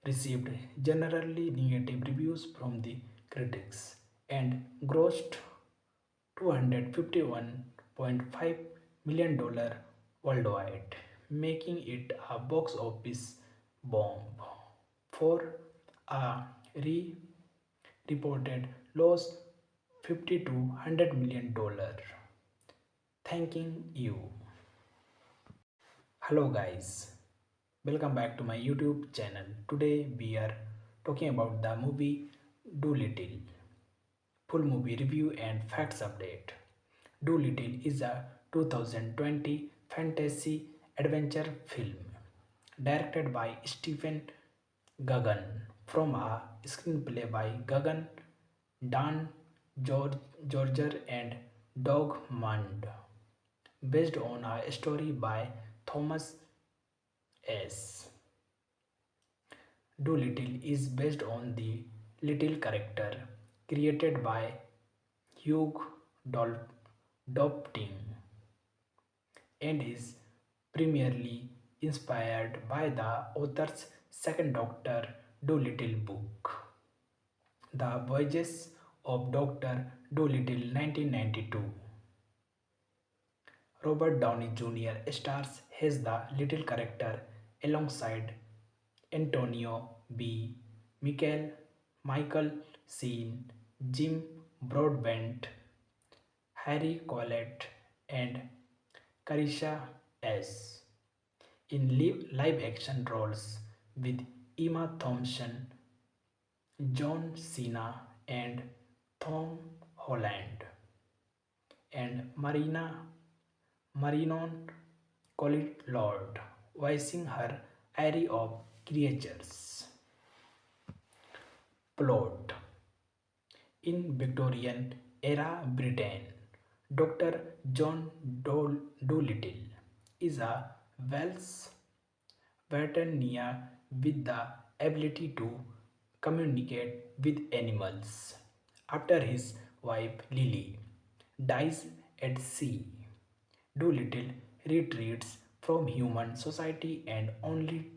received generally negative reviews from the critics and grossed $251.5 million worldwide, making it a box office bomb. For a re reported loss $50 to $100 million. Thanking you. Hello guys, welcome back to my YouTube channel. Today we are talking about the movie Doolittle. Full movie review and facts update. Doolittle is a 2020 fantasy adventure film directed by Stephen Gagan from a screenplay by Gagan, Dan Georger and Doug Mund, based on a story by Thomas S. Doolittle is based on the little character created by Hugh Dopting and is primarily inspired by the author's second Doctor Dolittle book, The Voyages of Dr. Dolittle 1992. Robert Downey Jr. stars as the little character alongside Antonio B. Michael Sheen, Jim Broadbent, Harry Collette, and Carisha S. in live action roles with Emma Thompson, John Cena, and Tom Holland, and Marinon Cotillard voicing her array of creatures. Plot: in Victorian era Britain, Dr. John Dolittle is a Welsh veterinarian with the ability to communicate with animals. After his wife Lily dies at sea, Dolittle retreats from human society and only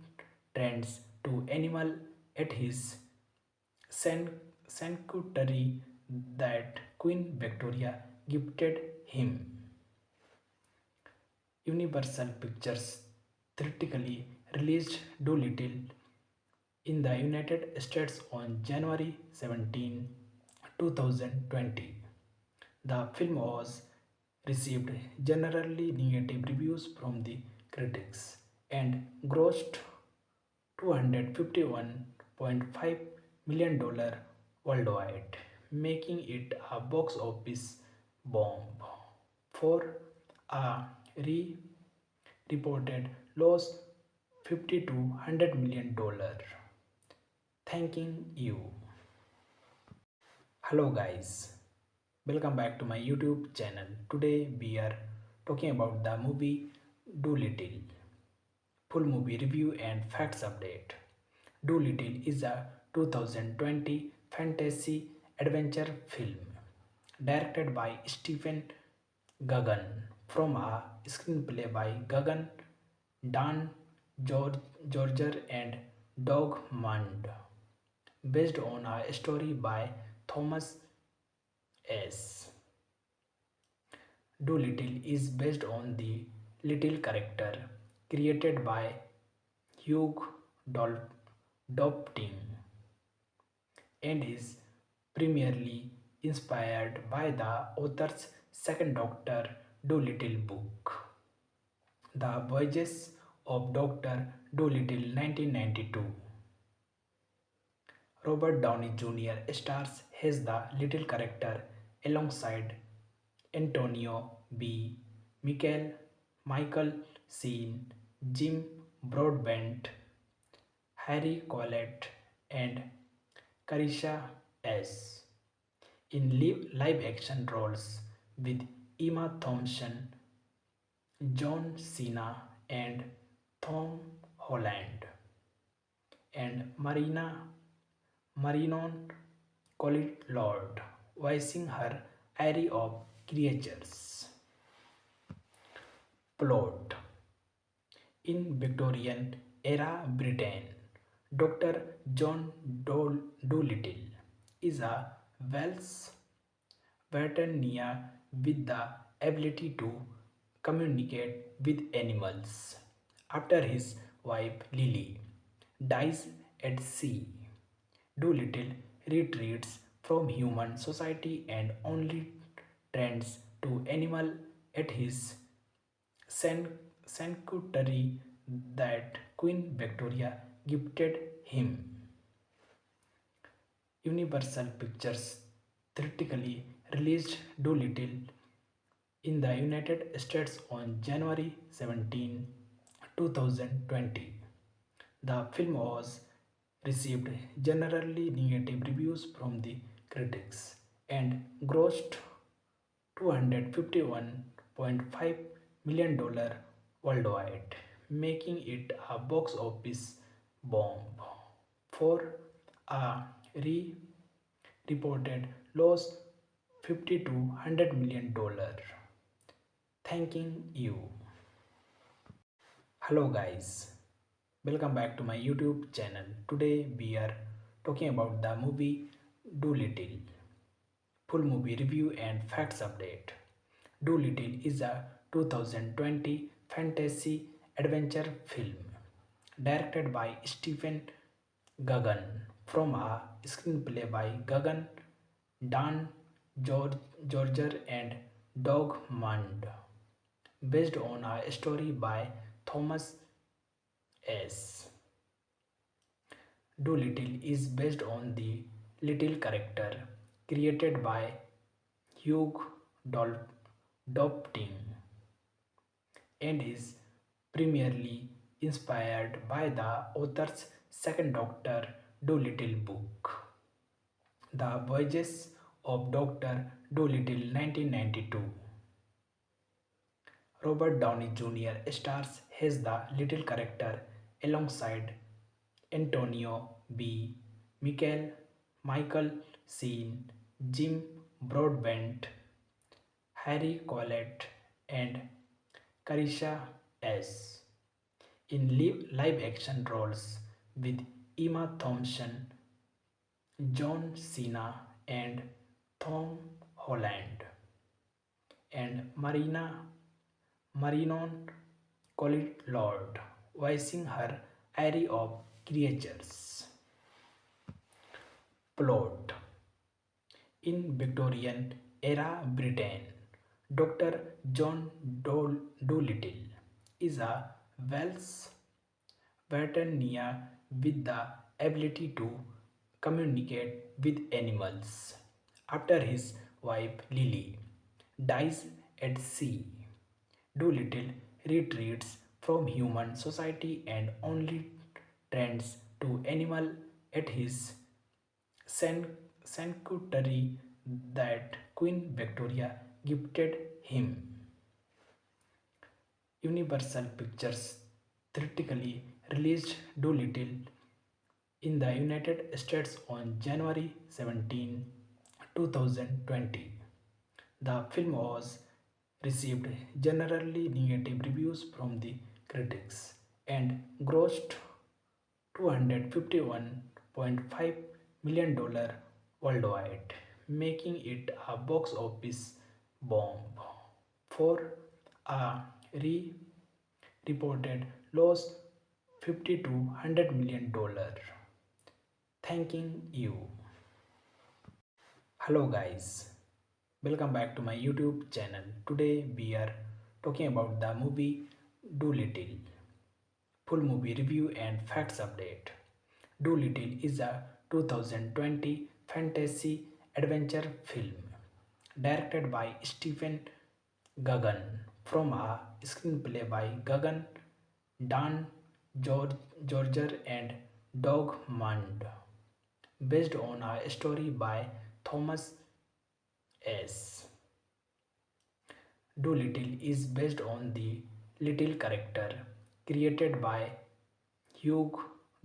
tends to animals at his sanctuary that Queen Victoria gifted him. Universal Pictures theatrically released Dolittle in the United States on January 17, 2020. The film was received generally negative reviews from the critics and grossed $251.5 million worldwide, making it a box office bomb. For a reported loss $50 to $100 million. Thanking you. Hello guys, welcome back to my YouTube channel. Today we are talking about the movie Doolittle. Full movie review and facts update. Doolittle is a 2020 fantasy adventure film directed by Stephen Gagan from a screenplay by Gagan, Dan Georger and Doug Mund, based on a story by Thomas S. Doolittle is based on the little character created by Hugh Dopting and is primarily inspired by the author's second Doctor Dolittle book, The Voyages of Dr. Dolittle 1992. Robert Downey Jr. stars as the little character alongside Antonio B. Michael Sheen, Jim Broadbent, Harry Collette, and Carisha S. in live action roles with Emma Thompson, John Cena, and Tom Holland, and Marinon Cotillard voicing her array of creatures. Plot: in Victorian era Britain, Dr. John Dolittle is a Welsh Veterania with the ability to communicate with animals. After his wife Lily dies at sea, Doolittle retreats from human society and only tends to animal at his sanctuary that Queen Victoria gifted him. Universal Pictures theatrically released Doolittle in the United States on January 17, 2020. The film was received generally negative reviews from the critics and grossed $251.5 million worldwide, making it a box office bomb. For a reported loss $50 to $100 million. Thanking you. Hello guys, welcome back to my YouTube channel. Today we are talking about the movie Doolittle. Full movie review and facts update. Doolittle is a 2020 fantasy adventure film directed by Stephen Gagan from a screenplay by Gagan, Dan Georger and Doug Mund, based on a story by Thomas S. Doolittle is based on the little character created by Hugh Dopting and is primarily inspired by the author's second Doctor Dolittle book, The Voyages of Dr. Dolittle 1992. Robert Downey Jr. stars as the little character alongside Antonio B. Michael Sheen, Jim Broadbent, Harry Collette, and Carisha S. in live action roles with Emma Thompson, John Cena, and Tom Holland, and Marinon Cotillard voicing her array of creatures. Plot: in Victorian era Britain, Dr. John Dolittle is a Welsh veterineer with the ability to communicate with animals. After his wife Lily dies at sea, Dolittle retreats from human society and only tends to animal at his sanctuary that Queen Victoria gifted him. Universal Pictures theatrically released Dolittle in the United States on January 17, 2020. The film was received generally negative reviews from the critics and grossed $251.5 million worldwide, making it a box office bomb. For a reported loss $50 to $100 million. Thanking you. Hello guys, welcome back to my YouTube channel. Today we are talking about the movie Doolittle. Full movie review and facts update. Doolittle is a 2020 fantasy adventure film directed by Stephen Gagan from a screenplay by Gagan, Dan Georger and Doug Mund, based on a story by Thomas S. Doolittle is based on the little character created by Hugh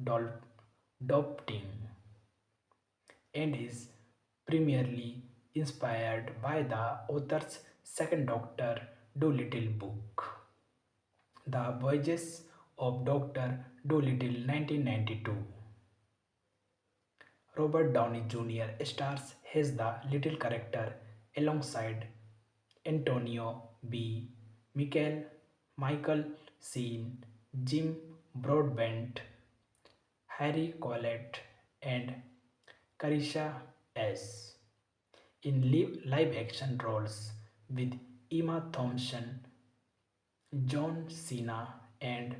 Dopting and is primarily inspired by the author's second Doctor Dolittle book, The Voyages of Dr. Dolittle 1992. Robert Downey Jr. stars as the little character alongside Antonio B. Michael Sheen, Jim Broadbent, Harry Collette, and Carisha S. in live action roles with Emma Thompson, John Cena, and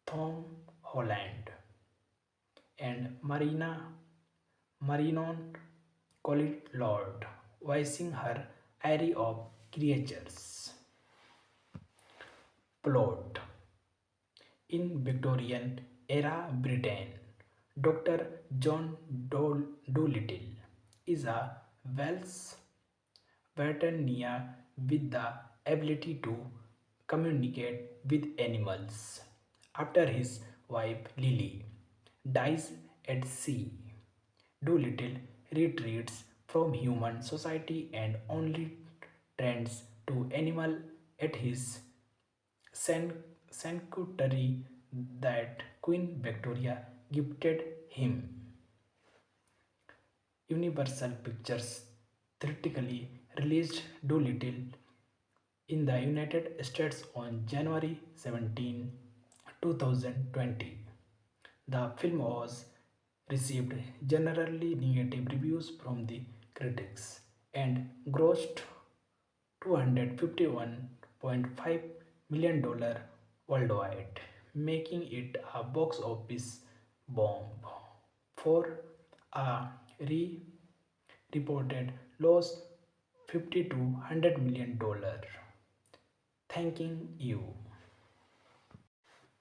Tom Holland, and Marinon Cotillard voicing her array of creatures. Plot: in Victorian era Britain, Dr. John Dolittle is a Welsh veterineer with the ability to communicate with animals. After his wife Lily dies at sea, Dolittle retreats from human society and only tends to animal at his sanctuary that Queen Victoria gifted him. Universal Pictures theatrically released Dolittle in the United States on January 17, 2020. The film was received generally negative reviews from the critics and grossed $251.5 million worldwide, making it a box office bomb for a reported loss $50 to $100 million. Thanking you.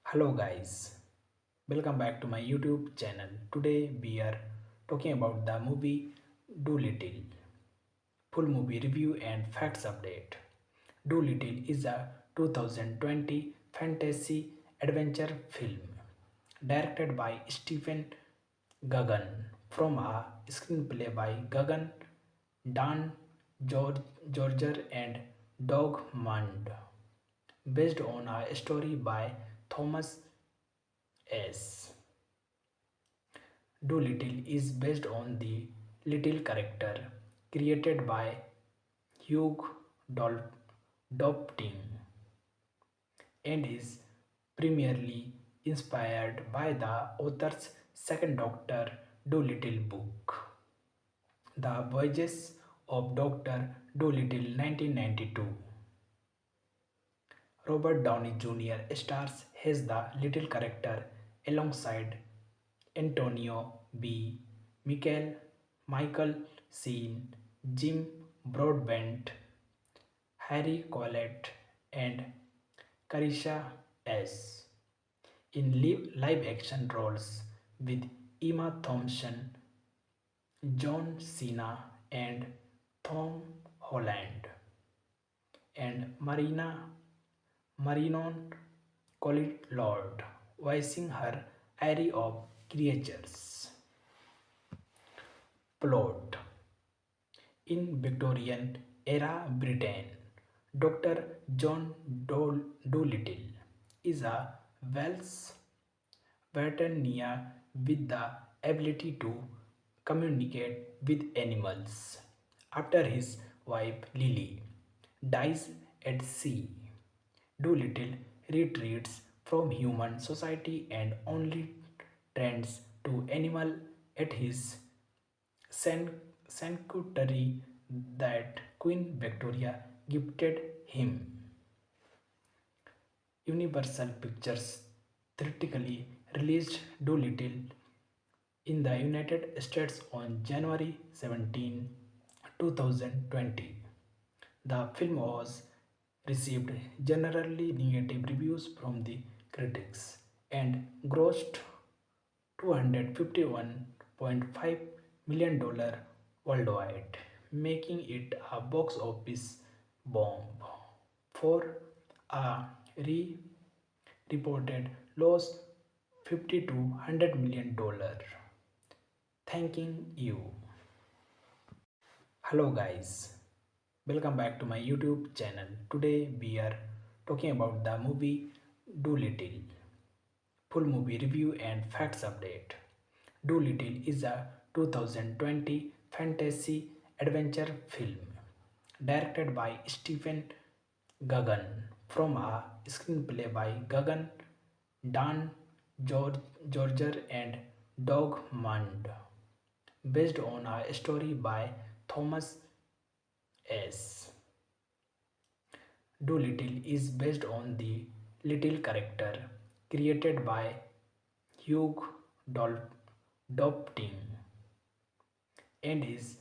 Hello guys, welcome back to my YouTube channel. Today we are talking about the movie Dolittle. Full movie review and facts update. Dolittle is a 2020 fantasy adventure film directed by Stephen Gaghan from a screenplay by Gaghan, Dan Georger and Doug Mund, based on a story by Thomas S. Dolittle is based on the little character created by Hugh Dopting and is primarily inspired by the author's second Doctor Dolittle book, The Voyages of Dr. Dolittle 1992. Robert Downey Jr. stars as the little character alongside Antonio B. Michael Sheen, Jim Broadbent, Harry Collette, and Carisha S. in live action roles with Emma Thompson, John Cena, and Tom Holland, and Marinon Cotillard voicing her array of creatures. Plot: in Victorian era Britain, Dr. John Dolittle is a Welsh veterineer with the ability to communicate with animals. After his wife Lily dies at sea, Dolittle retreats from human society and only tends to animal at his sanctuary that Queen Victoria gifted him. Universal Pictures theatrically released Dolittle in the United States on January 17, 2020. The film was received generally negative reviews from the critics and grossed $251.5 million worldwide, making it a box office bomb for a reported loss $50 to $100 million. Thanking you. Hello guys, welcome back to my YouTube channel. Today we are talking about the movie Dolittle. Full movie review and facts update. Dolittle is a 2020 fantasy adventure film directed by Stephen Gagan, from a screenplay by Gagan, Dan Georger, and Doug Mund, based on a story by Thomas S. Doolittle is based on the Little character created by Hugh Dopting and is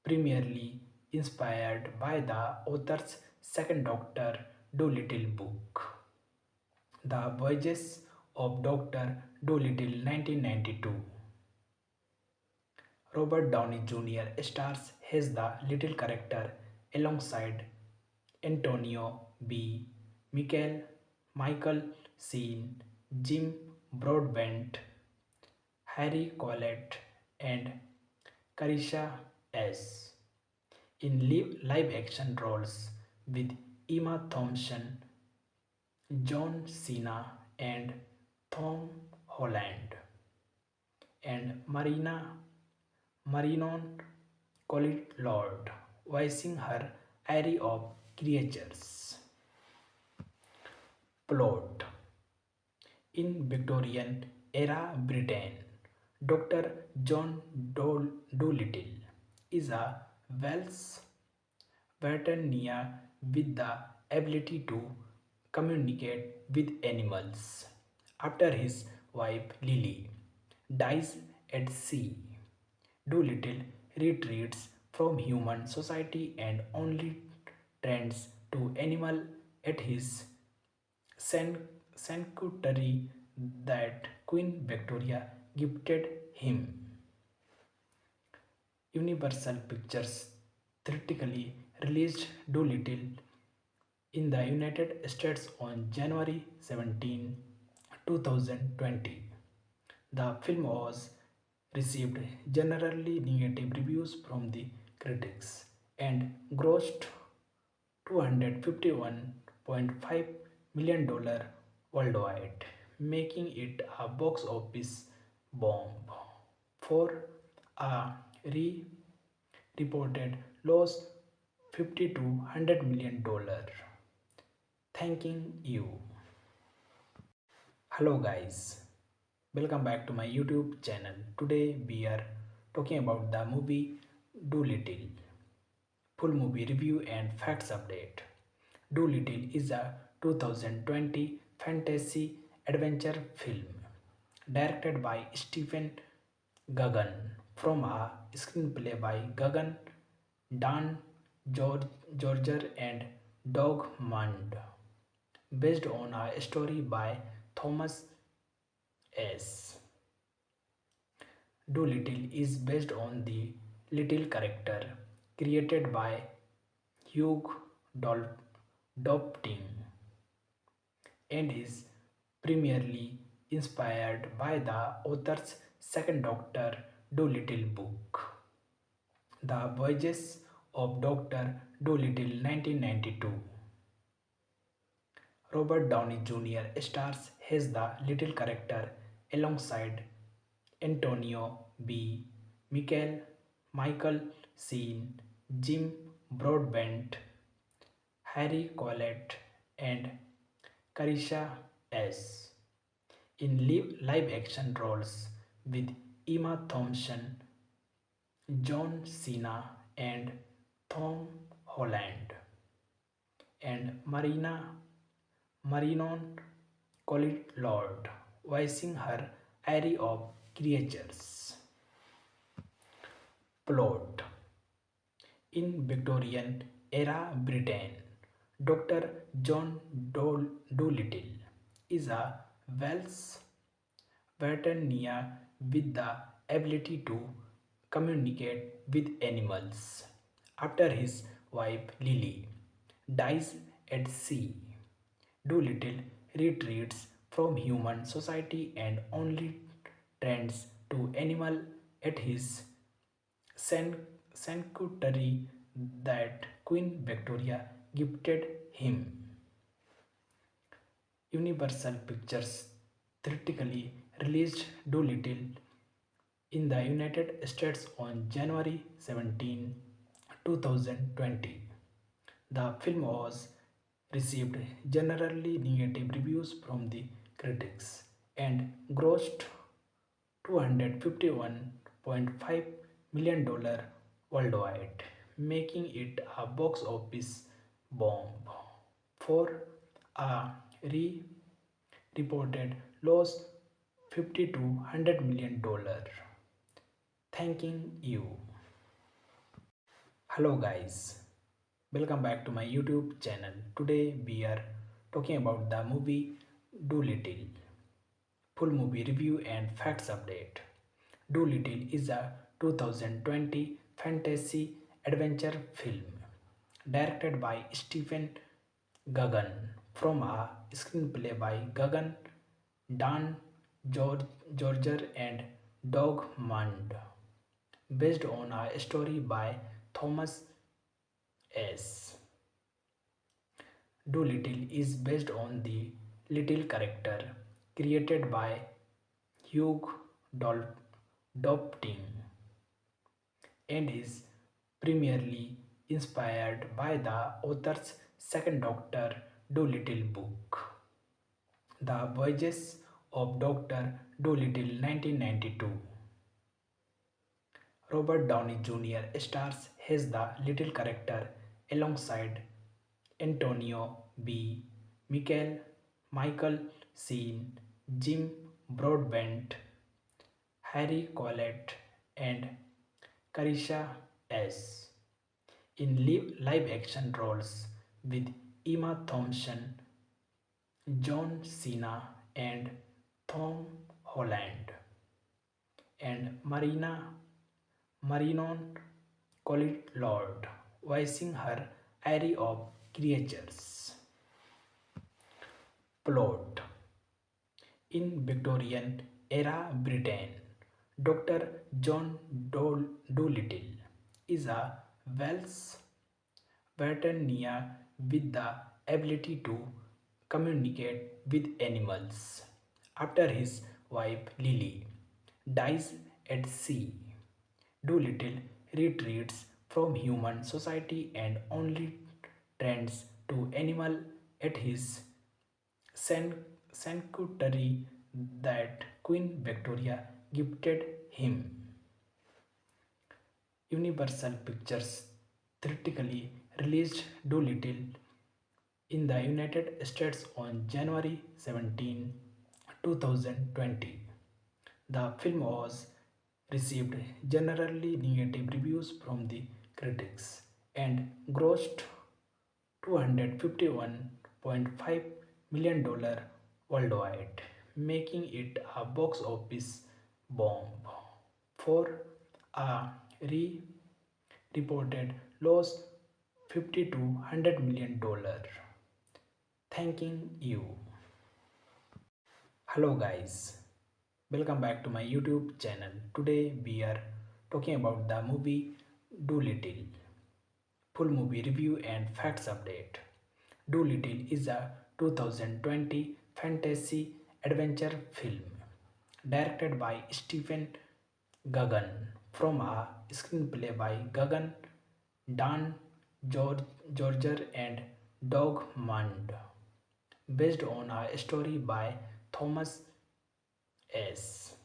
primarily inspired by the author's second Doctor Dolittle book, The Voyages of Dr. Dolittle 1992. Robert Downey Jr. stars as the little character alongside Antonio B. Michael Sheen, Jim Broadbent, Harry Collette, and Carisha S. in live action roles with Emma Thompson, John Cena, and Tom Holland, and Marinon Cotillard voicing her array of creatures. Plot: in Victorian era Britain, Dr. John Dolittle is a Welsh veterineer with the ability to communicate with animals. After his wife Lily dies at sea, Dolittle retreats from human society and only tends to animal at his sanctuary that Queen Victoria gifted him. Universal Pictures theatrically released Dolittle in the United States on January 17, 2020. The film was received generally negative reviews from the critics and grossed $251.5 million worldwide, making it a box office bomb for a reported loss $50 to $100 million. Thanking you. Hello guys, welcome back to my YouTube channel. Today we are talking about the movie Doolittle. Full movie review and facts update. Doolittle is a 2020 fantasy adventure film directed by Stephen Gagan, from a screenplay by Gagan, Dan Georger, and Doug Mund, based on a story by Thomas S. Doolittle is based on the little character created by Hugh Dopting and is primarily inspired by the author's second Doctor Dolittle book, The Voyages of Dr. Dolittle 1992. Robert Downey Jr. stars as the little character alongside Antonio B. Michael Sheen, Jim Broadbent, Harry Collette, and Carisha S. in live action roles with Emma Thompson, John Cena, and Tom Holland, and Marinon Cotillard voicing her array of creatures. Plot: in Victorian era Britain, Dr. John Dolittle is a Welsh veterineer with the ability to communicate with animals. After his wife Lily dies at sea, Dolittle retreats from human society and only tends to animal at his sanctuary that Queen Victoria gifted him. Universal Pictures theatrically released Dolittle in the United States on January 17, 2020. The film was received generally negative reviews from the critics and grossed $251.5 million worldwide, making it a box office bomb. For a re reported loss $50 to $100 million. Thanking you. Hello guys, welcome back to my YouTube channel. Today we are talking about the movie Doolittle. Full movie review and facts update. Doolittle is a 2020 fantasy adventure film directed by Stephen Gagan from a screenplay by Gagan, Dan Georger and Doug Mund, based on a story by Thomas S. Doolittle is based on the little character created by Hugh Dopting and is primarily inspired by the author's second Doctor Dolittle book, The Voyages of Dr. Dolittle 1992. Robert Downey Jr. stars as the little character alongside Antonio B. Michael Sheen, Jim Broadbent, Harry Collette, and Carisha S. in live action roles with Emma Thompson, John Cena, and Tom Holland, and Marinon Cotillard voicing her array of creatures. Plot: in Victorian era Britain, Dr. John Dolittle is a Welsh veterinarian with the ability to communicate with animals. After his wife Lily dies at sea, Dolittle retreats from human society and only tends to animal at his sanctuary that Queen Victoria gifted him. Universal Pictures theatrically released Dolittle in the United States on January 17, 2020. The film was received generally negative reviews from the critics and grossed $251.5 million worldwide, making it a box office bomb. For a re reported loss $50 to $100 million. Thanking you. Hello guys, welcome back to my YouTube channel. Today we are talking about the movie Doolittle. Full movie review and facts update. Doolittle is a 2020 fantasy adventure film directed by Stephen Gagan from a screenplay by Gagan, Dan Georger and Doug Mund, based on a story by Thomas S.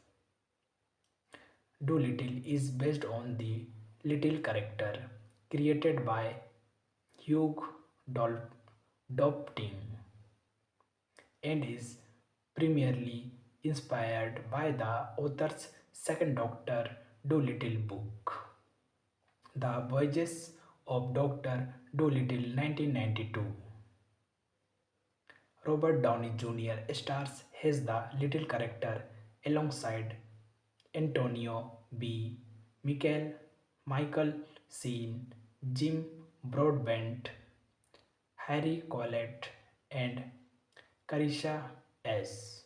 Doolittle is based on the little character created by Hugh Dopting and is primarily inspired by the author's second Doctor Dolittle book, The Voyages of Dr. Dolittle 1992. Robert Downey Jr. stars as the little character alongside Antonio B. Michael Sheen, Jim Broadbent, Harry Collette, and Carisha S.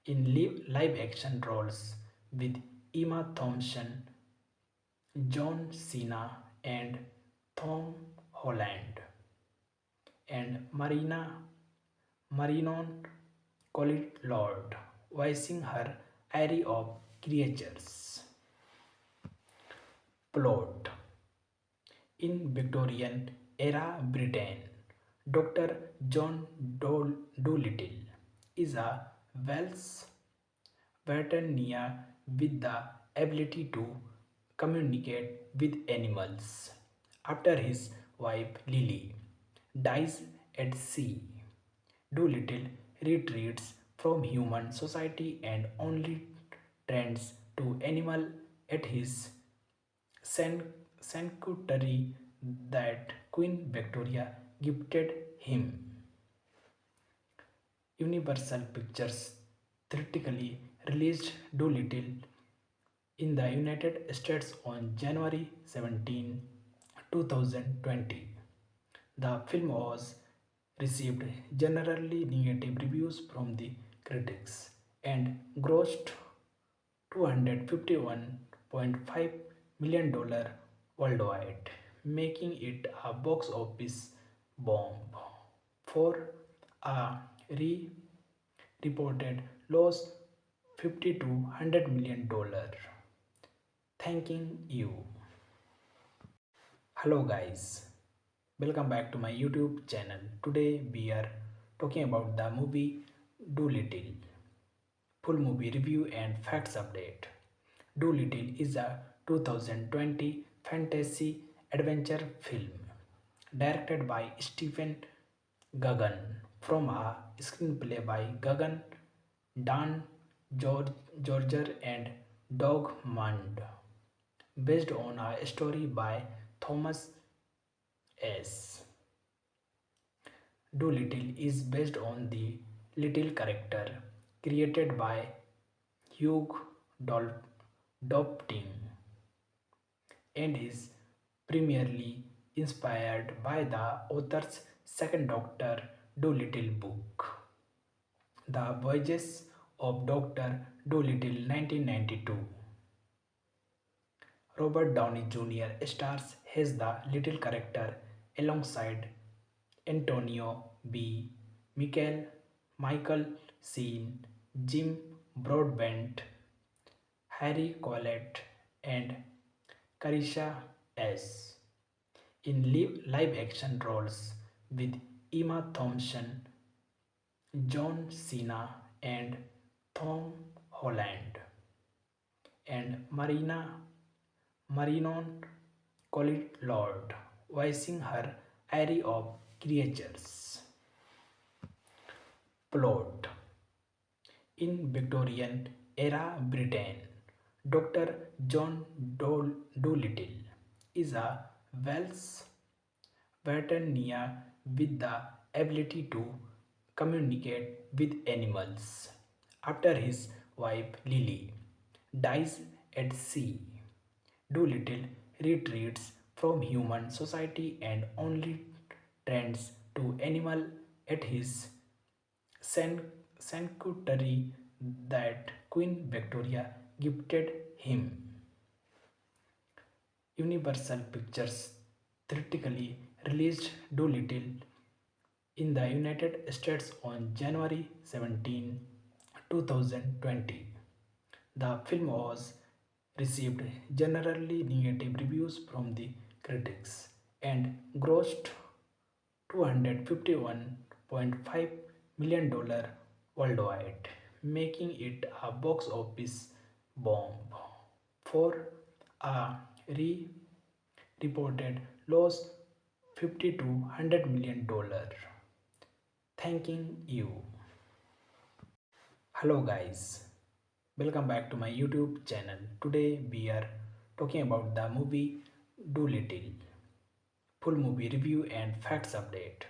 in live action roles with Emma Thompson, John Cena, and Tom Holland, and Marinon Cotillard voicing her array of creatures. Plot: in Victorian era Britain, Dr. John Dolittle is a Welsh veterinarian with the ability to communicate with animals. After his wife Lily dies at sea, Doolittle retreats from human society and only tends to animal at his sanctuary that Queen Victoria gifted him. Universal Pictures theatrically released Doolittle in the United States on January 17, 2020. The film was received generally negative reviews from the critics and grossed $251.5 million worldwide, making it a box office bomb for a reported loss $50 to $100 million. Thanking you. Hello guys, welcome back to my YouTube channel. Today we are talking about the movie Doolittle. Full movie review and facts update. Doolittle is a 2020 fantasy adventure film directed by Stephen Gaghan from a screenplay by Gaghan, Dan Georger and Doug Mund, based on a story by Thomas S. Doolittle is based on the little character created by Hugh Dopting and is primarily inspired by the author's second Doctor Dolittle book, The Voyages of Dr. Dolittle 1992. Robert Downey Jr. stars as the little character alongside Antonio B. Michael Sheen, Jim Broadbent, Harry Collette, and Carisha S. in live action roles with Emma Thompson, John Cena, and Tom Holland, and Marinon Cotillard voicing her array of creatures. Plot: in Victorian era Britain, Dr. John Dolittle is a Welsh veterinarian with the ability to communicate with animals. After his wife Lily dies at sea, Dolittle retreats from human society and only tends to animal at his sanctuary that Queen Victoria gifted him. Universal Pictures theatrically released Doolittle in the United States on January 17, 2020. The film was received generally negative reviews from the critics and grossed $251.5 million worldwide, making it a box office bomb for a reported loss $50 to $100 million. Thanking you. Hello guys, welcome back to my YouTube channel. Today we are talking about the movie Doolittle. Full movie review and facts update.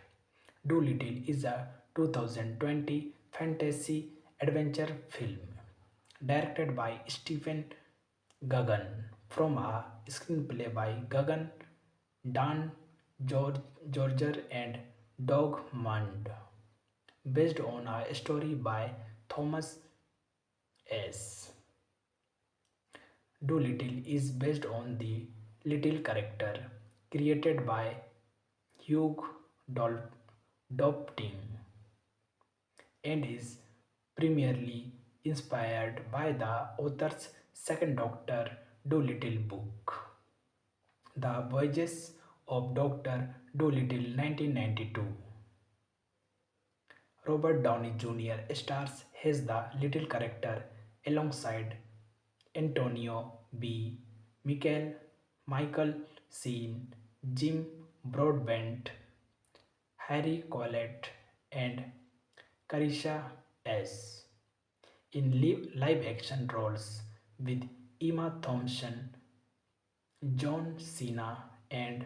Doolittle is a 2020 fantasy adventure film directed by Stephen Gaghan from a screenplay by Gaghan, Dan Georger and Doug Mund, based on a story by Thomas S. Doolittle is based on the little character created by Hugh Dopting and is primarily inspired by the author's second Doctor Dolittle book, The Voyages of Dr. Dolittle 1992. Robert Downey Jr. stars as the little character alongside Antonio B. Michael Sheen, Jim Broadbent, Harry Collette, and Carisha S. in live action roles with Emma Thompson, John Cena, and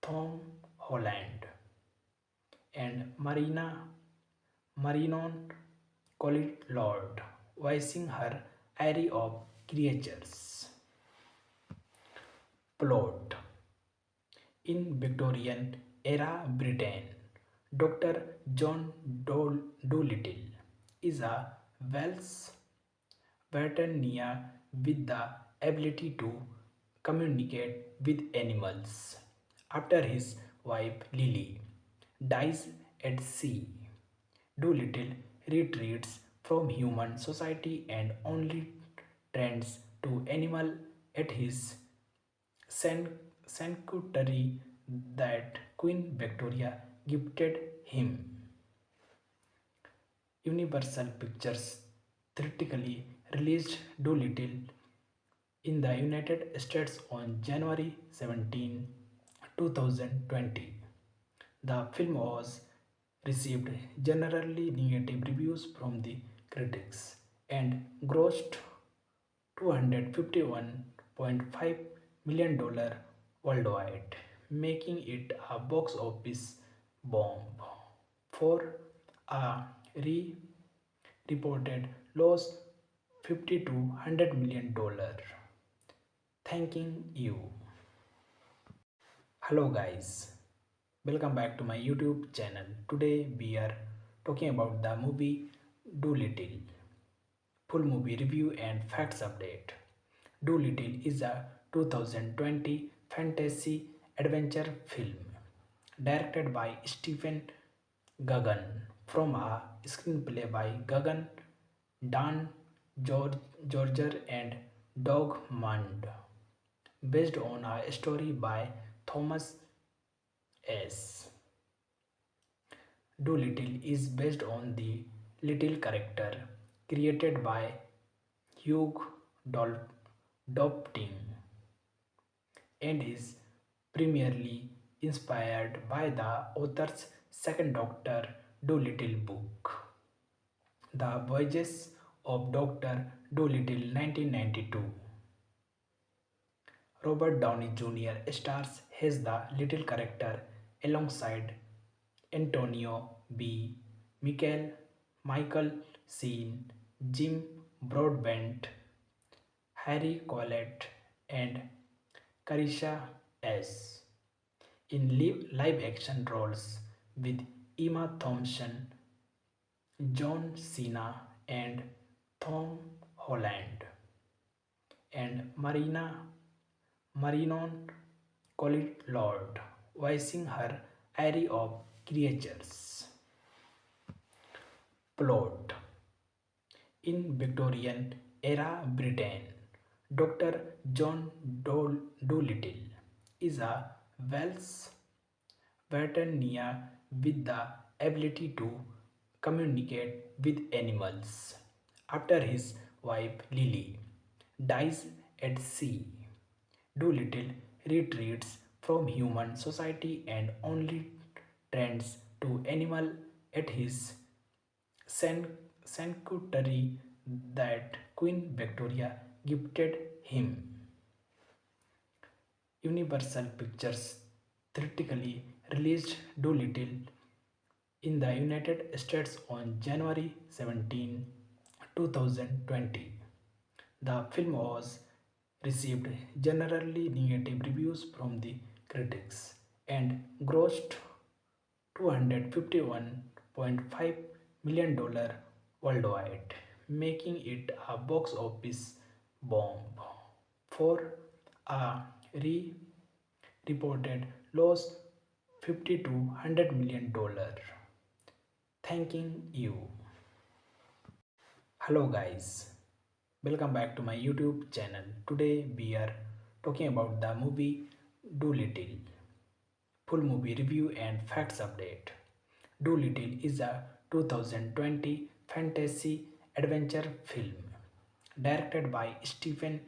Tom Holland, and Marinon Cotillard voicing her array of creatures. Plot: in Victorian era Britain, Dr. John Dolittle is a Welsh veterinarian with the ability to communicate with animals. After his wife Lily dies at sea, Dolittle retreats from human society and only tends to animal at his sanctuary that Queen Victoria gifted him. Universal Pictures theatrically released Dolittle in the United States on January 17, 2020. The film was received generally negative reviews from the critics and grossed $251.5 million worldwide, making it a box office bomb. For a reported loss $50 to $100 million. Thanking you. Hello guys, welcome back to my YouTube channel. Today we are talking about the movie Dolittle. Full movie review and facts update. Dolittle is a 2020 fantasy adventure film directed by Stephen Gagan from a screenplay by Gagan, Dan Georger and Doug Mund, based on a story by Thomas S. Dolittle is based on the little character created by Hugh Dopting and is primarily inspired by the author's second Dr. Dolittle book, The Voyages of Dr. Dolittle 1992. Robert Downey Jr. stars as the little character alongside Antonio B. Michael Sheen, Jim Broadbent, Harry Collette, and Carisha S. in live action roles with Emma Thompson, John Cena, and Tom Holland, and Marinon Cotillard voicing her array of creatures. Plot: in Victorian era Britain, Dr. John Dolittle is a Welsh veterinarian with the ability to communicate with animals. After his wife Lily dies at sea, Dolittle retreats from human society and only tends to animal at his sanctuary that Queen Victoria gifted him. Universal Pictures theatrically released Dolittle in the United States on January 17, 2020. The film was received generally negative reviews from the critics and grossed $251.5 million worldwide, making it a box office bomb. For a reported loss $50 to $100 million. Thanking you. Hello guys, welcome back to my YouTube channel. Today we are talking about the movie Dolittle. Full movie review and facts update. Dolittle is a 2020 fantasy adventure film directed by Stephen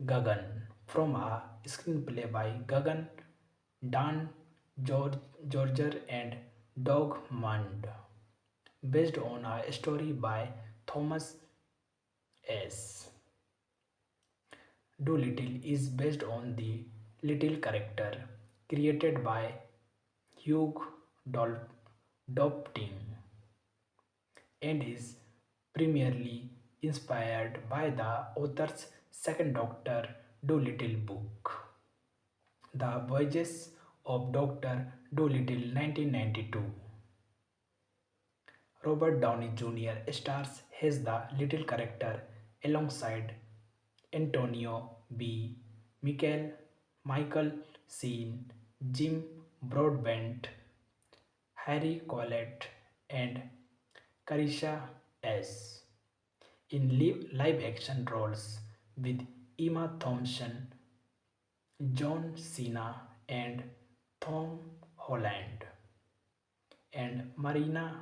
Gagan from a screenplay by Gagan, Dan Georger and Doug Mund, based on a story by Thomas S. Doolittle is based on the little character created by Hugh Dopting and is primarily inspired by the author's second Doctor Dolittle book, The Voyages of Dr. Dolittle 1992. Robert Downey Jr. stars as the little character alongside Antonio B. Michael Sheen, Jim Broadbent, Harry Collette, and Carisha S. in live action roles with Emma Thompson, John Cena, and Tom Holland, and Marinon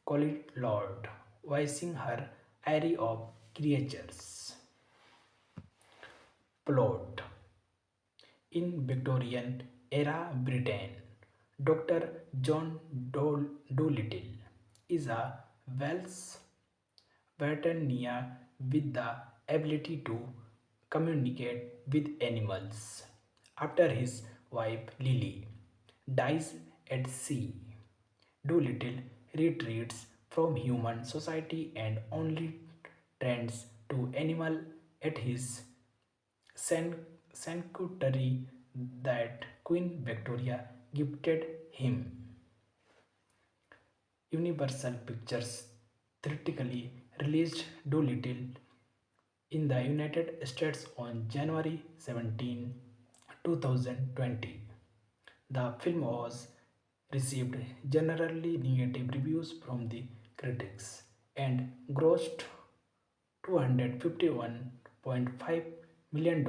Cotillard voicing her array of creatures. Plot: in Victorian era Britain, Dr. John Dolittle is a Welsh veterinarian with the ability to communicate with animals. After his wife Lily dies at sea, Dolittle retreats from human society and only tends to animals at his sanctuary that Queen Victoria gifted him. Universal Pictures theatrically released Dolittle in the United States on January 17, 2020. The film was received generally negative reviews from the critics and grossed $251.5 million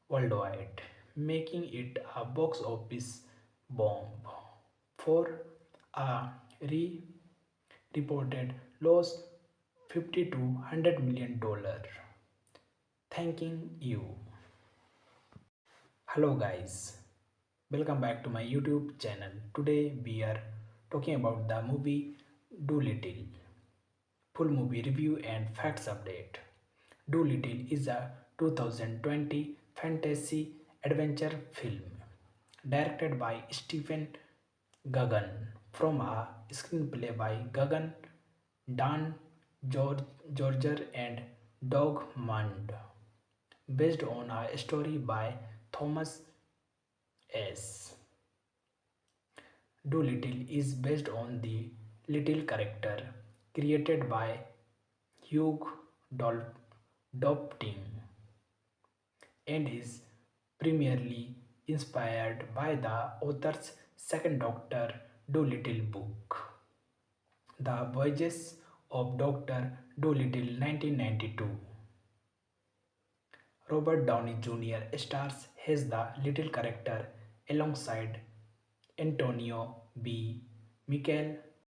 worldwide, making it a box office bomb for a reported loss $50 to $100 million. Thanking you. Hello guys, welcome back to my YouTube channel. Today we are talking about the movie Dolittle. Full movie review and facts update. Dolittle is a 2020 fantasy adventure film directed by Stephen Gagan from a screenplay by Gagan, Dan Georger and Doug Mund, based on a story by Thomas S. Dolittle is based on the little character created by Hugh Dopting and is primarily inspired by the author's second Doctor Dolittle book, The Voyages of Dr. Dolittle 1992. Robert Downey Jr. stars as the little character alongside Antonio B.